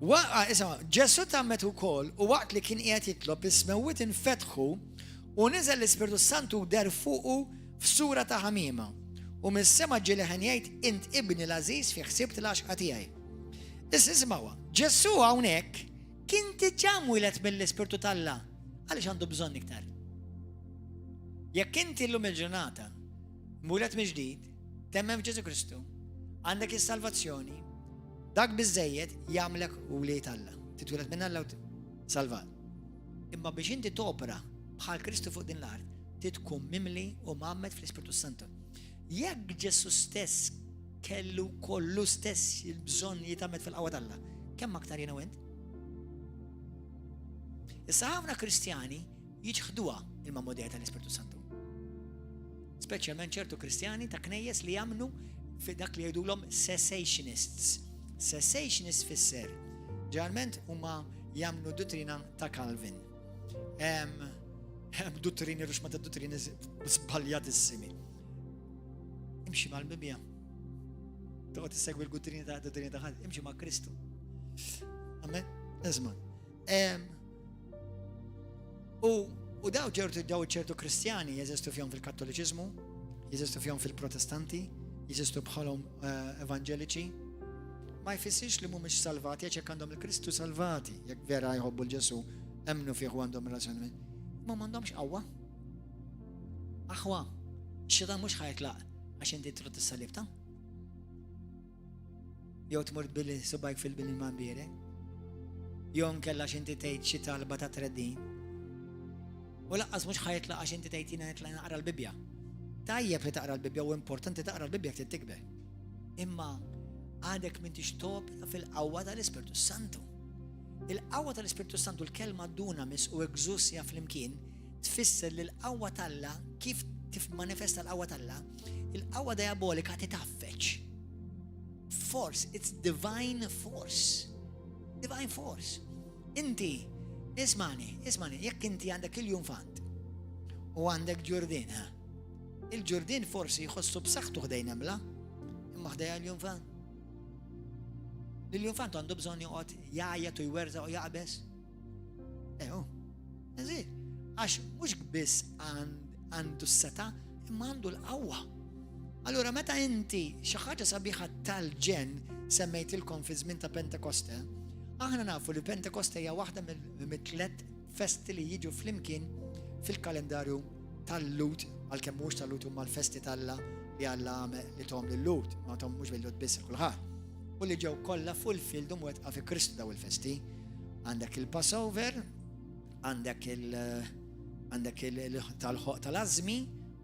Speaker 1: Ġesu tagħmmet ukoll u waqt li kien qiegħed jitlob is-smewwiet infetħu u niżel l-Ispirtu Santu der fuqu f'sura ta' ħamiema. U mis-sema ġieli ħen jgħid int ibni l-Ażiż fi ħsibt l-għaxqa tiegħi. Issa isma'wa, Ġesu hawnhekk kien diġà mwieled mill-Ispirtu tal-Alla għaliex għandu bżonn iktar. Jekk inti llum il-ġurnata mwieled mill-ġdid, temmen f'Ġesu Kristu, għandek is-salvazzjoni, dak biżżejjed jagħmlek wlied Alla. Titwieled minn Alla u salvat. Imma biex inti topera bħal Kristu fuq din l-art, tkun mimli u mammed fl-Ispirtu Santu. Jekk Ġesu stess kollu stess il-bżonn jitgħammed fil-qawwa tal-Alla, kemm aktar jiena u int? Issa ħafna Kristjani jiġħduha il-mamudija tal-Ispirtu Santu. Speċjalment ċertu Kristjani ta' knejjes li jagħmlu fi dak li jgħidulhom cessationists. Cessationists fisser. Ġeneralment huma jagħmlu dottrina ta' Calvin. Dottrini rux ma ta' dottrini żbaljatissimi. Imxi mal-Bibja. toqgħod tissegwi l-guddinja ta' ħadd, imxi ma' Kristu. Amen. Isma'. U daw ċertu Kristjani jeżistu fihom fil-Kattoliċiżmu, jeżistu fihom fil-Protestanti, jeżistu bħalhom Evangeliċi. Ma jfissirx li mhumiex salvati għax jekk għandhom il-Kristu salvati, jekk vera jħobbu l-Ġesu, emnu fih u għandhom relazzjoni. Ma m'għandhomx qawwa. Aħwa, x-xetan mhux ħajtlaq għax inti trid tissalibta. Jew tmur billi subajk fil-bini manbire. Jew nkella x'inti tgħid xi talba ta' treddin. U laqqas mhux ħajtlaq għax inti tgħid jiena nitla' naqra l-Bibja. Tajjeb li taqra l-Bibja u importanti taqra l-Bibja jekk tikber. Imma għadek m'intix topra fil-qawwa tal-Ispirtu Santu. Il-qawwa tal-Ispirtu Santu l-kelma dunamis u egżusja fl-imkien tfisser li l-qawwa talla kif tifmanifesta l-qawwa talla, il-qawwa diabolika titaffeċ. Force, it's divine force. Divine force. Inti, ismani, jekk inti għandek il-Junfant u għandek Ġurdin, il-Ġurdin forsi jħossu b'saħħtu ħdejn emla, imma ħdejja l-Junfant. L-Junfant għandu bżonn joqgħod jgħajjat u jwerża u jaqbes. Eżid, għax mhux biss għandu s-seta, imma għandu l-qawwa. Allura meta inti xi ħaġa sabiħa tal-ġen semmejtilkom fi żmien ta' Pentekoste, aħna nafu li Pentekoste hija waħda mit-tliet festi li jiġu flimkien fil-kalendarju tal-Lut, għalkemm mhux tal-Lut huma l-festi Alla li Alla li tom lil-Lut, ma tom mhux bil-Lut biss kulħadd. U li ġew kollha fulfilled u wettqa fi Kristu daw il-festi. Għandek il-Passover, għandek tal-ħoq tal-Azmi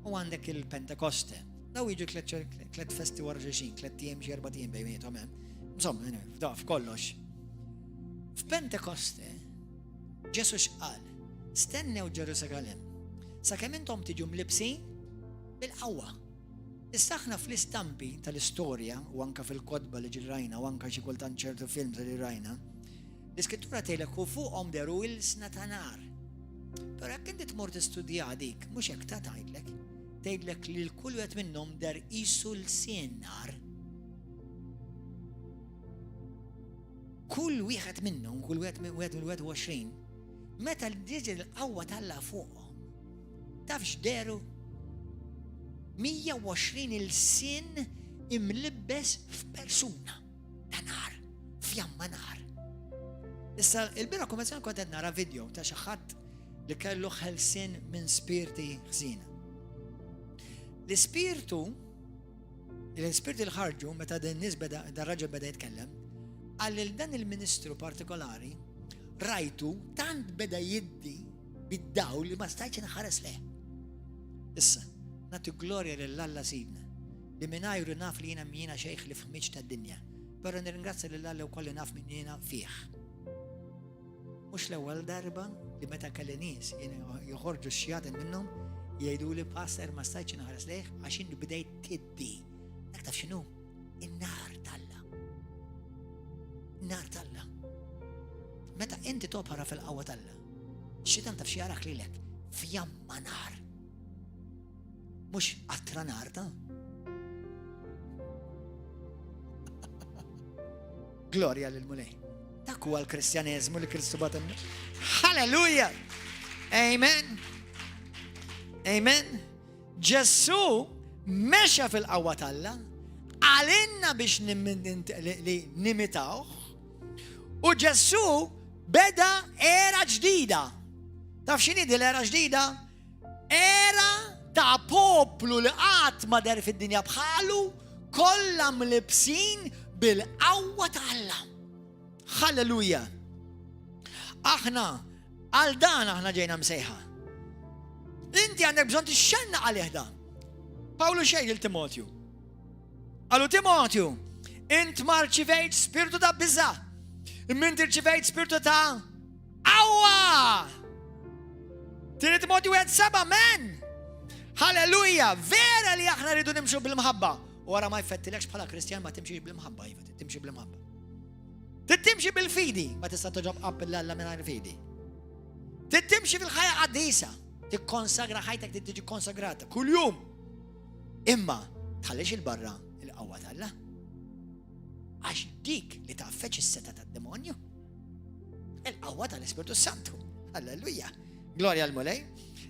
Speaker 1: u għandek il-Pentekoste. Daw jiġu tliet festi wara xulxin, 3 tiem xi 4 tiem bejniethom hemm. Insomma, f'kollox. F'Pentekoste Ġesu x'qal, stennew Ġerusalemm sakemm intom tiġu mlibsin bil-qawwa. Issa aħna fl-istampi tal-istorja u anke fil-kodba li ġirrajna u anke xi kultant ċertu films li rajna, l-Iskrittura tgħidlek u fuqhom deru ilsna ta' nar. Però jekk inti tmur tistudja dik, mhux hekk ta' tgħidlek, tgħidlek li l-kull wieħed minnhom der qisu l-sien nar. Kull wieħed minnhom, kull wieħed mill-21, meta l-diġi l-qawwa talla fuqhom, taf x'deru? 120 il-sin imlibbes f'persuna ta' nar, fjamma nar. Issa il-bira kummezzjoni kont qed nara video ta' xi ħadd li kellu ħelsien minn spirti ħżina. L-ispirti li ħarġu meta din nies dar-raġel beda jitkellem, għal dan il-ministru partikolari rajtu tant beda jiddi bid-dawl li ma stajtx inħares leh. Issa, nagħti glorja lill-Alla Sidna li mingħajru naf li jiena xejħ li fħmiġ tad-dinja, però nirringrazzja lill-Alla wkoll li naf min jiena fih. Mhux l-ewwel darba li meta kelli nies joħorġu x-xjatin minnhom jgħiduli passer ma stajtx inħares leh għax inhu bdejt tiddi. Dak taf x'inhu? In-nar talla. Nar talla. Meta inti topara fil-qawwa talla, x-xitan taf xi jarak lilek fjamma nar. Mhux qatra nar ta'. Glorja lil mulej. Dak huwa l-Kristjaneżmu li Kristu batem. Halleluja! Amen. Amen. Ġesu mexa fil-qawwa talla, għalinna biex nimitawh, u Ġesu beda era ġdida. Taf x'inhi din l-era ġdida? Era ta' poplu li qatt ma der fid-dinja bħalu kollha mlibsin bil-qawwa ta' Alla. Halleluja. Aħna għal dan aħna ġejna msejħa. Inti għandek bżonn tixxenna għalih dan. Pawlu xejn il-Timotju. Għallu Timotju, int ma rċivejt spiritu ta' biża', imma inti rċivejt spiritu ta' qawwa. Tieni Timotju 1:7, men. Halleluja, vera li aħna rridu nimxu bil-mħabba. Wara ma jfettilekx bħala Kristjan ma timxiex bil-mħabba, timxi bil-mħabba. Timxi bil-fidi, ma tista' toġob qabb l-Alla mingħajr fidi. Timxi fil-ħajja qaddisa, tikkonsagra ħajtek tiġi konsagrata kuljum. Imma tħallix il-barra il-qawwa ta' Alla. Għax dik li taffeċ is-seta tad-demonju. Il-qawwa tal-Ispirtu Santu. Alleluja. Gloria al-Mulej.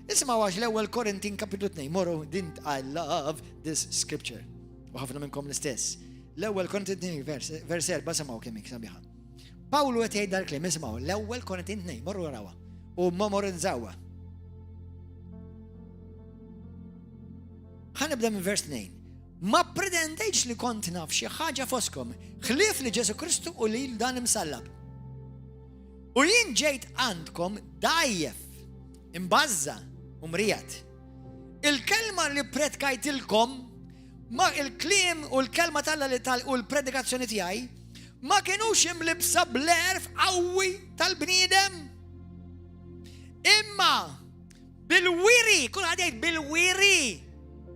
Speaker 1: Isma' għax l-ewwel Korintin kapitlu 2. Morru din I love this scripture. U ħafna minnkom l-istess. L-ewwel Korintin 2 vers 4 semgħu kemm hekk sabiħa. Pawlu qed jgħid dal-kliem isma'u l-ewwel Korintin 2 morru rawa. U memorizzawa. Ħanibda minn vers 2. Ma pretendejx li kont naf xi ħaġa foskom, ħlief li Ġesu Kristu u li dan imsallab. U jien ġejt għandkom dajjef, imbażza u mrijat. Il-kelma li predkajtilkom, ma il-kliem u l-kelma u l-predikazzjoni tiegħi ma kienux imlibsa bl-erf qawwi tal-bniedem. Imma bil-wiri, kull ħadd jgħid bil-wiri.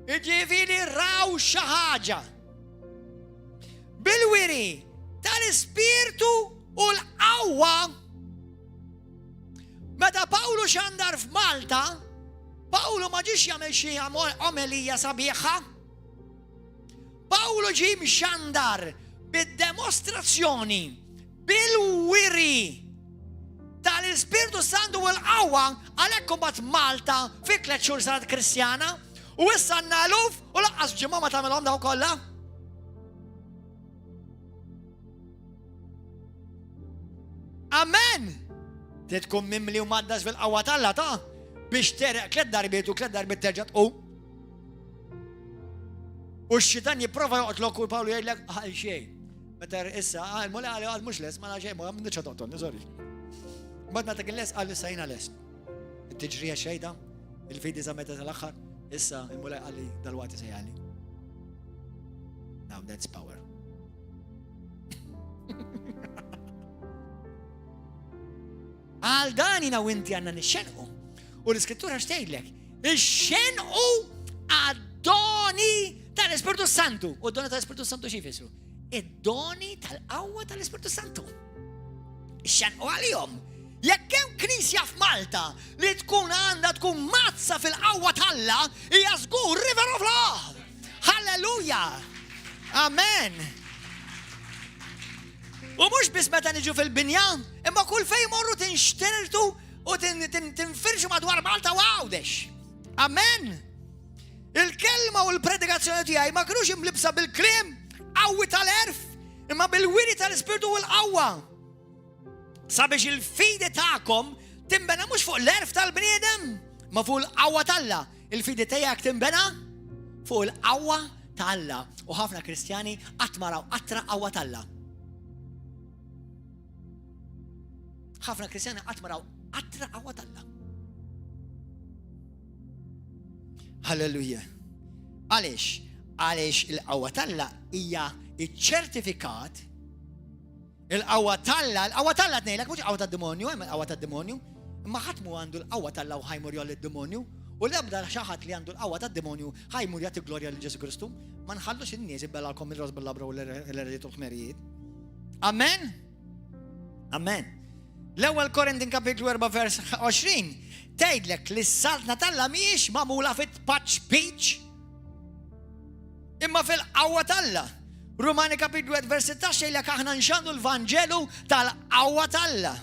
Speaker 1: Iġifieri raw xi ħaġa. Bil-wiri tal-Ispirtu u l-qawwa. Meta Pawlu xandar f'Malta, Pawlu ma ġiex jagħmel xi omelija sabiħa. Pawlu ġie mxandar bid-demostrazzjoni bil-wiri tal-Ispirtu Santu u l-qawwa għalhekk imbagħad Malta fi 3 xhur saret Kristjana. U issa n-naluf u laqqas ġimgħa ma tagħmelhom daw kollha. Amen! Tkun mimli u maddax fil-qawwa tal-Alla ta' biex tereq 3 darbiet u 3 darbiet terġa' tqum. U x-xitan jipprova joqtlok u Pawlu jgħidlek għal xejn. Meta issa għal-mula għal mhux les, ma xejn, ma m'għandix toqtolni, sorry. Mbagħad meta kien les qal issa jiena les. It-tiġrija xejda, il-fidi sa meta tal-aħħar. Issa, il-mulaj għalli dal-wati sejjali. Now that's power. Għal danina u inti għanna nixxenqu. U l-iskrittura xtejlek. Ixxenqu għad-doni tal-Ispirtu Santu. U d-doni tal-Ispirtu Santu xifisru? Id-doni tal-qawwa tal-Ispirtu Santu. Ixxenqu għal-jom. Jekk hemm knisja f'Malta li għandha tkun mazza fil-qawwa tal-Alla, hija żgur river of love. Halleluja. Amen. U mhux biss meta niġu fil-binja, imma kull fejn morru tinxtertu u tinfirxu madwar Malta u għawdex. Amen. Il-kelma u l-predikazzjoni tiegħi ma kinux imlibsa bil-kliem qawwi tal-erf, imma bil-wiri tal-Ispirtu u l-qawwa. Sabiex il-fidi ta'kom timbena mux fuq l-erf tal-bniedem, ma fuq l-qawwa tal-Alla. Il-fidi tiegħek timbena fuq l-qawwa tal-Alla. U ħafna Kristjani qatt ma raw qattra qawwa tal-Alla. ħafna Kristjani qatt ma raw qattra qawwa tal-Alla. Halleluja. Għaliex il-qawwa tal-Alla hija iċ-ċertifikat. Il-qawwa tal-Alla tnejlek mhux qawwa tad-demonju, hemm qawwa tad-demonju, imma ħadd mu għandu l-qawwa tal-Alla u ħajmur jolli d-demonju, u l-ebda xi ħadd li għandu l-qawwa tad-demonju ħajmur jagħti glorja lil Ġesu Kristu. Ma nħallux in-nies ibbellalkom il-ros bil-labra u l-erediet u l-ħmerijiet. Amen? Amen. L-ewwel Korintin kapitlu 4 vers 20 tgħidlek li s-saltna tal-Alla mhijiex magħmula fit-patch peach imma fil-qawwa tal-Alla. Rumani kapitlu 1 vers 16 jgħidlek aħna nxandu l-Vanġelu tal-qawwa tal-Alla.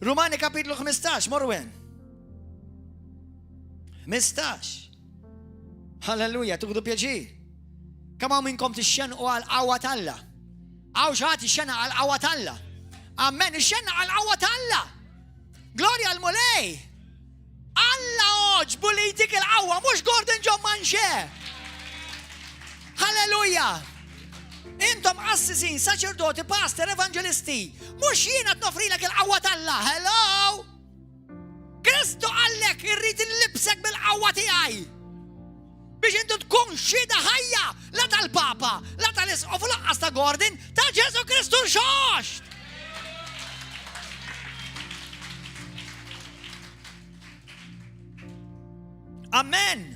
Speaker 1: Rumani kapitlu 15 morru hemm. 15. Halleluja, tuħdu pjaċir. Kemm hawn minnkom tixxenqu għall-qawwa tal-Alla? Hawn xi ħadd ixxenaq għall-qawwa tal-Alla. Amen, ixxenaq għall-qawwa tal-Alla. Glorja l-mulej. Alla oġbu li jtik il-qawwa, mhux Gordon John Manxe. Halleluja. Intom assisin, saċerdoti, pastor, evangelisti, mhux jiena tnofrilek il-qawwa tal-Alla. Hello? Kristu għallek irrid inlibsek bil-qawwa tiegħi. Biex intu tkun xhieda ħajja, la tal-Papa, la tal-Isqof u laqqas ta' Gordon, ta' Ġesu Kristu xoxt. Amen.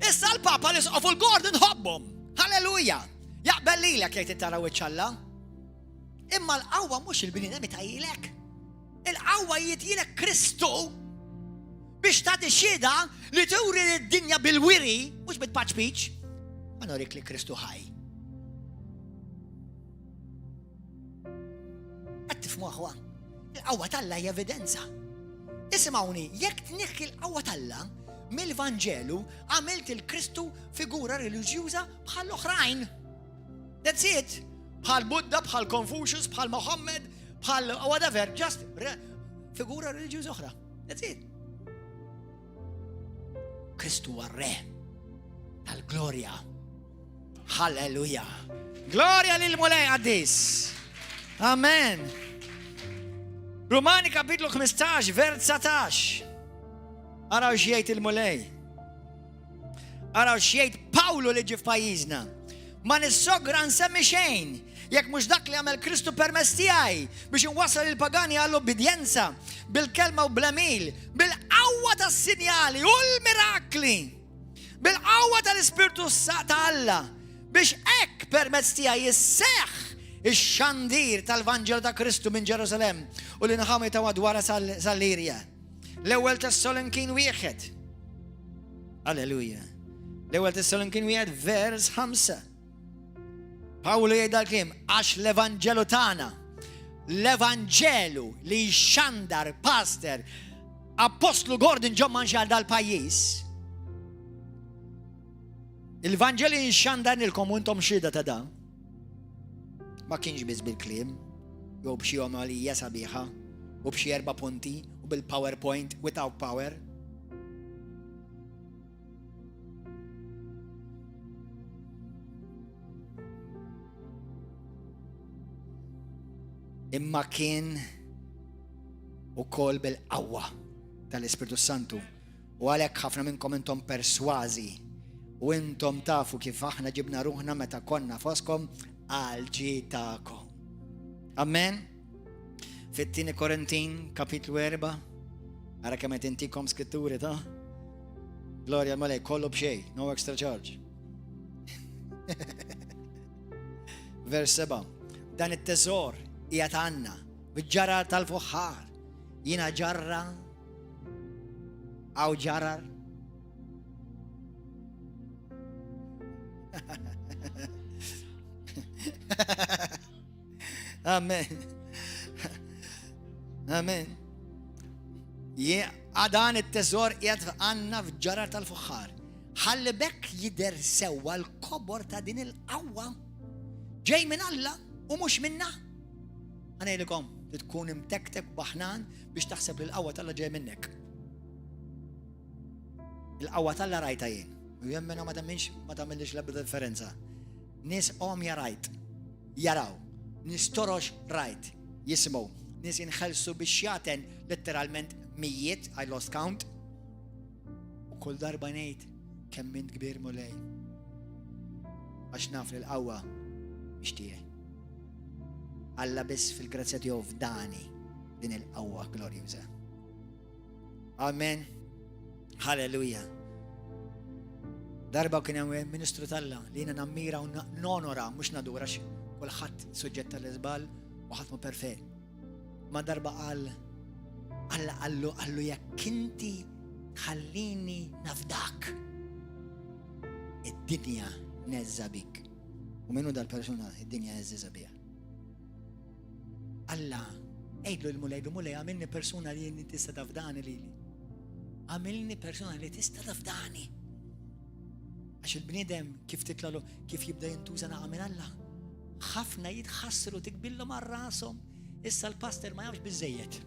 Speaker 1: Issa l-Papa l-Isqof u l-Gordon ħobbhom. Halleluja. Jaqbel lilek jgħid ittaraw iċ-ċalla. Imma l-qawwa mhux il-bniedem itgħidilek. Il-qawwa jgħidilek Kristu biex tagħti xhieda li turi d-dinja bil-wiri, mhux bit-patch peach, ma norik li Kristu ħaj. f'moħħwa. Il-qawwa tal-Alla hija evidenza. Isimgħuni, jekk tnieħħi l-qawwa tal-Alla mill-Vanġelu għamilt il-Kristu figura reliġjuża bħal oħrajn. That's it. Bħal Buddha, bħal Confucius, bħal Muhammad, bħal whatever, just figura reliġjuża oħra. That's it. Kristu għarre tal-glorja. Halleluja. Glorja lil mulej għaddis. Amen. Romani kapitlu 15, vers 19. Araw xiejt il-mulej. Araw xiejt Pawlu li ġi f'pajjiżna. Ma nissogra nsemmi xejn, jekk mhux dak li għamel Kristu permezz tiegħi biex inwassal il-pagani għall-obbedjenza bil-kelma u bl-emil, bil-qawwa tas-sinjali u l-mirakli, bil-qawwa tal-Ispirtu ta' Alla, biex hekk permezz tiegħi jisseħħ ix-xandir tal-Vanġel ta' Kristu minn Ġerusalem u li nħamu jtawadwara sal-Lirja. L-ewwel Tessalonikin 1. Alleluja. L-ewwel Tessalonikin 1 vers 5. Pawlu jgħid l-kliem għax l-Evanġelu tagħna, l-Evanġelu li xandar pastor Apostlu Gordon John Manxal dal-pajjiż. Il-Vanġeli nxandar nilkom u intom xhieda ta' da. Ma kienx biss bil-kliem, jew b'xi omalija sabiħa, u b'xi 4 punti, u bil-PowerPoint without power. Imma kien ukoll bil-qawwa tal-Ispiritu Santu. U għalhekk ħafna minnkom intom persważi u intom tafu kif aħna ġibna ruħna meta konna foskom għal-ġi tagħkom. Amen. Fit-2 Korintin kapitlu 4. Ara kemm qed intikom skritturi ta' Glorja malej kollu b'xejn, no extra charge. Vers 7. Dan it-teżor qiegħed għandna biġ-ġarar tal-fuħħar. Jiena ġarra aw ġarar. Amen. Amen. Għadan it-teżor qiegħed għandna f'ġarar tal-fuħħar. Ħalli bekk jidher sewwa l-kobor ta' din il-qawwa ġej minn Alla u mhux minna. Għanejlikom, tkun imtektek baħnan biex taħseb li l-qawwa Alla ġej minnek. Il-qawwa Alla rajta jien. U jemmena ma tagħmilx l-ebda differenza. Nies jarajt, jaraw. Nies torox rajt, jismu. Nies jinħelsu biex jaten letteralment mijiet, I lost count. U kull darba ngħid kemm int kbir mulej. Għax naf li l-qawwa mixtieq. Alla biss fil-grazzja tiegħu f'dani din il-qawwa glorjuża. Amen. Halleluja. Darba kien hemm Ministru tal-Alla li jiena nammira u nonora mhux nadura kulħadd suġġett tal-iżbal u ħadd mu perfett. Ma darba Alla qallu jekk inti ħallini nafdak, id-dinja neżza bik. U minnu dal-persuna id-dinja neżza biha. Alla, ejdlu l-mulej, għamilni persuna li jinni tista tafdani li. Għamilni persuna li tista tafdani. Għax il-bnidem kif titlalu, kif jibda jintuża naqa minn Alla. ħafna jitħassru tikbillu mar-rasom. Issa l-pastor ma jafx biżejjed.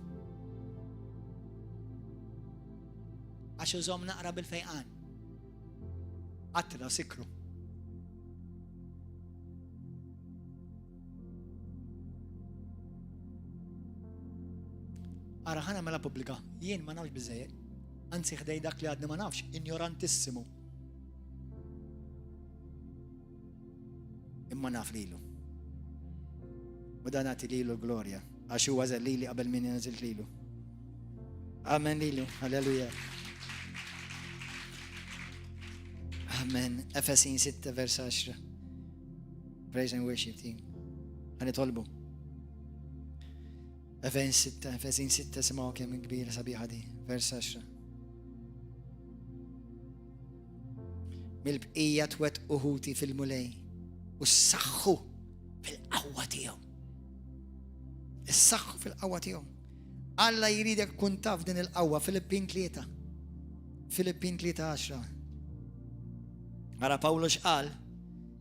Speaker 1: Għax użom naqra bil-fejqan. Qatra sikru. Ara ħana mela pubblika, jien ma nafx biżejjed. Anzi ħdej dak li għadni ma nafx, ignorantissimu. Imma naf lilu. U dan nagħti lilu l-glorja, għax huwa żellili qabel min jinżil lilu. Amen lilu, halleluja. Amen. Efesin 6 vers 10. Praise and worship team. Ħanitolbu. Efesin 6 simgħu kemm kbira sabiħa di, vers 10. Mill-bqija twet uħuti fil-mulej u s-saħħu fil-qawwa tiegħu. Is-saħħ fil-qawwa tiegħu. Alla jridek kun taf din il-qawwa Filippin 3. Filippin 3:10. Ara Pawlu x'qal,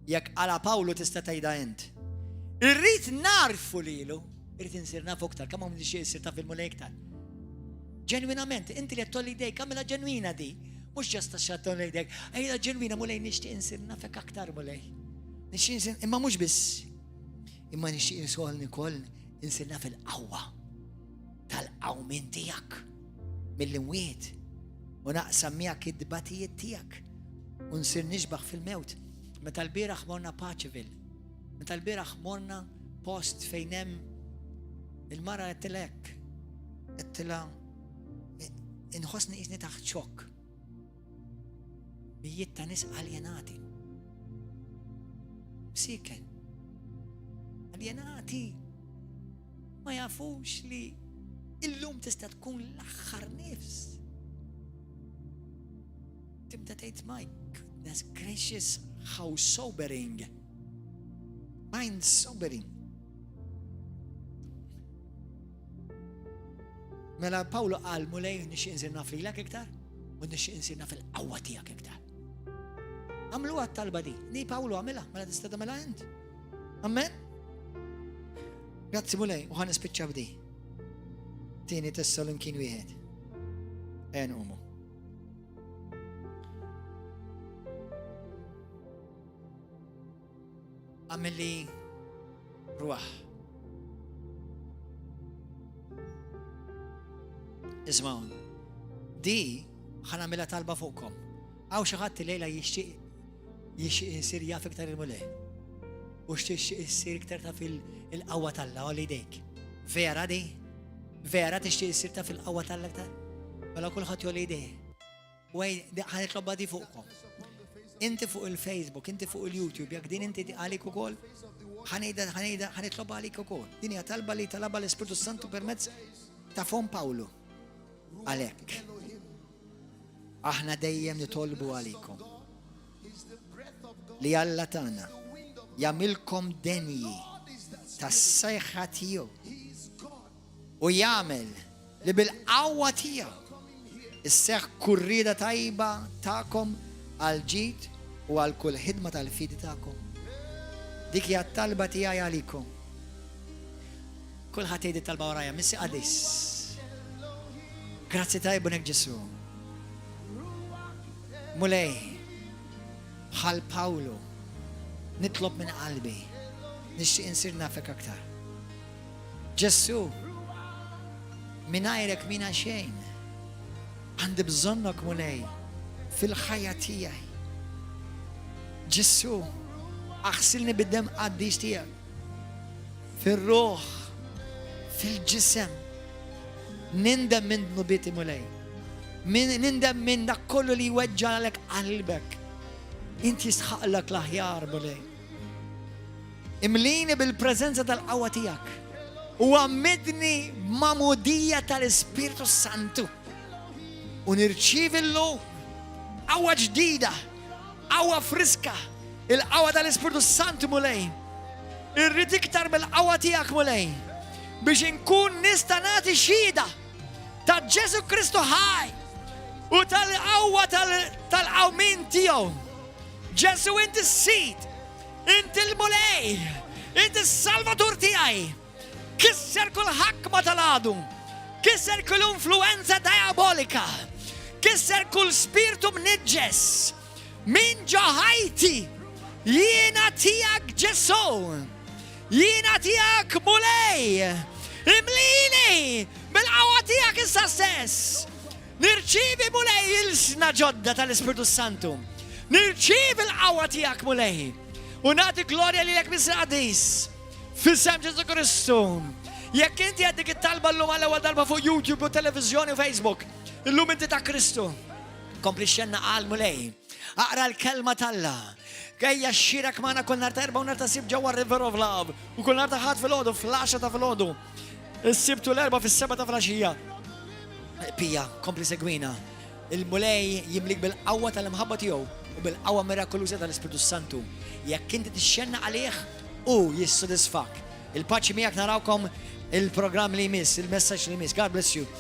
Speaker 1: jekk għala Pawlu tista' tgħidha int. Irrid narfu lilu, irrid insir nafu aktar, kemm hawn nixtieq issir taf il-mulej iktar. Ġenwinament, inti li qed tolli jdejk, kamilha ġenwina di. Mhux ġasta xatt tolli jdejk, ejja ġenwina mulej nixtieq insir nafek aktar mulej. Nixtieq insir, imma mhux biss. Imma nixtieq insolni wkoll insir naf il-qawwa tal-qawmin tiegħek mill-imwiet u naqsam miegħek id-dbatijiet tiegħek u nsir nixbaħ fil-mewt. Meta l-bieraħ morna Paċeville, meta l-bieraħ morna post fejn hemm il-mara qedtilek, qedtilha inħossni qisni taħt xokk. Mijiet ta' nies aljenati. Siken. Aljenati. Ma jafux li illum tista' tkun l-aħħar nifs. Tibda tgħid my goodness gracious, how sobering. Mind sobering. Mela Pawlu qal mulej nixtieq insir naf lilek iktar u nixtieq insir naf il-qawwa tiegħek iktar. Għamluha t-talba di. Ni Pawlu għamilha, mela tista' tagħmilha int. Amen? Grazzi mulej, u ħan nispiċċa b'di. Tieni Tessalonikin 1. Ejja nqumu. Għamilli ruħ. Ismawn, di ħana mela talba fuqkom. Għaw xaħat lejla jixtieq jisir jaf iktar il-mulej. U xtieq jisir iktar ta' fil-qawwa talla għalli dejk. Vera di? Vera tixtieq jisir ta' fil-qawwa talla iktar? Mela kulħadd jolli dej. Wej, ħanitloba di fuqkom. Inti fuq il-Facebook, inti fuq il-YouTube, jak din inti għalik ukoll, ħanitloba għalik ukoll. Din hija talba li talaba l-Ispiritu Santu permezz ta' fon Pawlu. Għalek, aħna dejjem nitolbu għalikom li Alla tagħna jagħmilkom denji tas-sejħa tiegħu u jagħmel li bil-qawwa tiegħu isseħħ kurrieda tajba tagħkom għal ġid u għal kull ħidma tal-fidi tagħkom. Dik hija t-talba tiegħi għalikom. Kulħadd jgħid it-talba warajja, missi qadis. Grazzi tajbunek Ġesu. Mulej, bħal Pawlu, nitlob minn qalbi, nixtieq insir nafek aktar. Ġesu, mingħajrek mina xejn, għandi bżonnok mulej fil-ħajja tiegħi. Ġesu, aħsilni bid-dem qaddix tiegħek, fir-ruħ, fil-ġisem. Nindem minn nubieti mulej. Nindem minn dak kollu li jweġġalek qalbek. Inti jisħaqlek l-aħjar mulej. Imlini bil-preżenza tal-qawwa tiegħek. U għammidni mamudija tal-Ispiritu Santu. U nirċievi llum qawwa ġdida, qawwa friska, il-qawwa tal-Ispiritu Santu mulej. Irrid iktar bil-qawwa tiegħek mulej. Biex inkun nista' nagħti xhieda ta' Ġesu Kristu ħaj u tal-qawwa tal-qawmin tiegħu. Ġesu inti s-sid, inti l-mulej, inti s-salvatur tiegħi. Kisser kull ħakma tal-għadu, kisser kull influenza diabolika, kisser kull spiritu mniġġes min ġo ħajti. Jiena tiegħek Ġesu, jiena tiegħek mulej. Imlini bil-qawwa tiegħek issa stess. Nirċievi mulej il-sna ġodda tal-Ispiritu Santu. Nirċievi l-qawwa tiegħek mulej. U nagħti glorja lilek mis-qadis. Fis-sem Ġesu Kristu. Jekk inti għaddik it-talba llum għall-ewwel darba fuq YouTube u televiżjoni u Facebook, illum inti ta' Kristu. Kompli xenna qal mulej. Aqra l-kelma tal-Alla. Għajja xxirak maħna kull nar ta' erba' u nar ta' sib ġewwa River of Love. U kull nar ta' ħadd fil-ħodu, fl-10 ta' fil-ħodu. Is-sibtu l-erba' fis-7 ta' flaxija. Pija, kompli segwina. Il-mulej jimlik bil-qawwa tal-imħabba tiegħu u bil-qawwa mirakoluża tal-Ispiritu Santu. Jekk inti tixxenna għalih u jissodisfak. Il-paċi miegħek narawkom il-program li jmiss, il-messaġġ li jmiss. God bless you.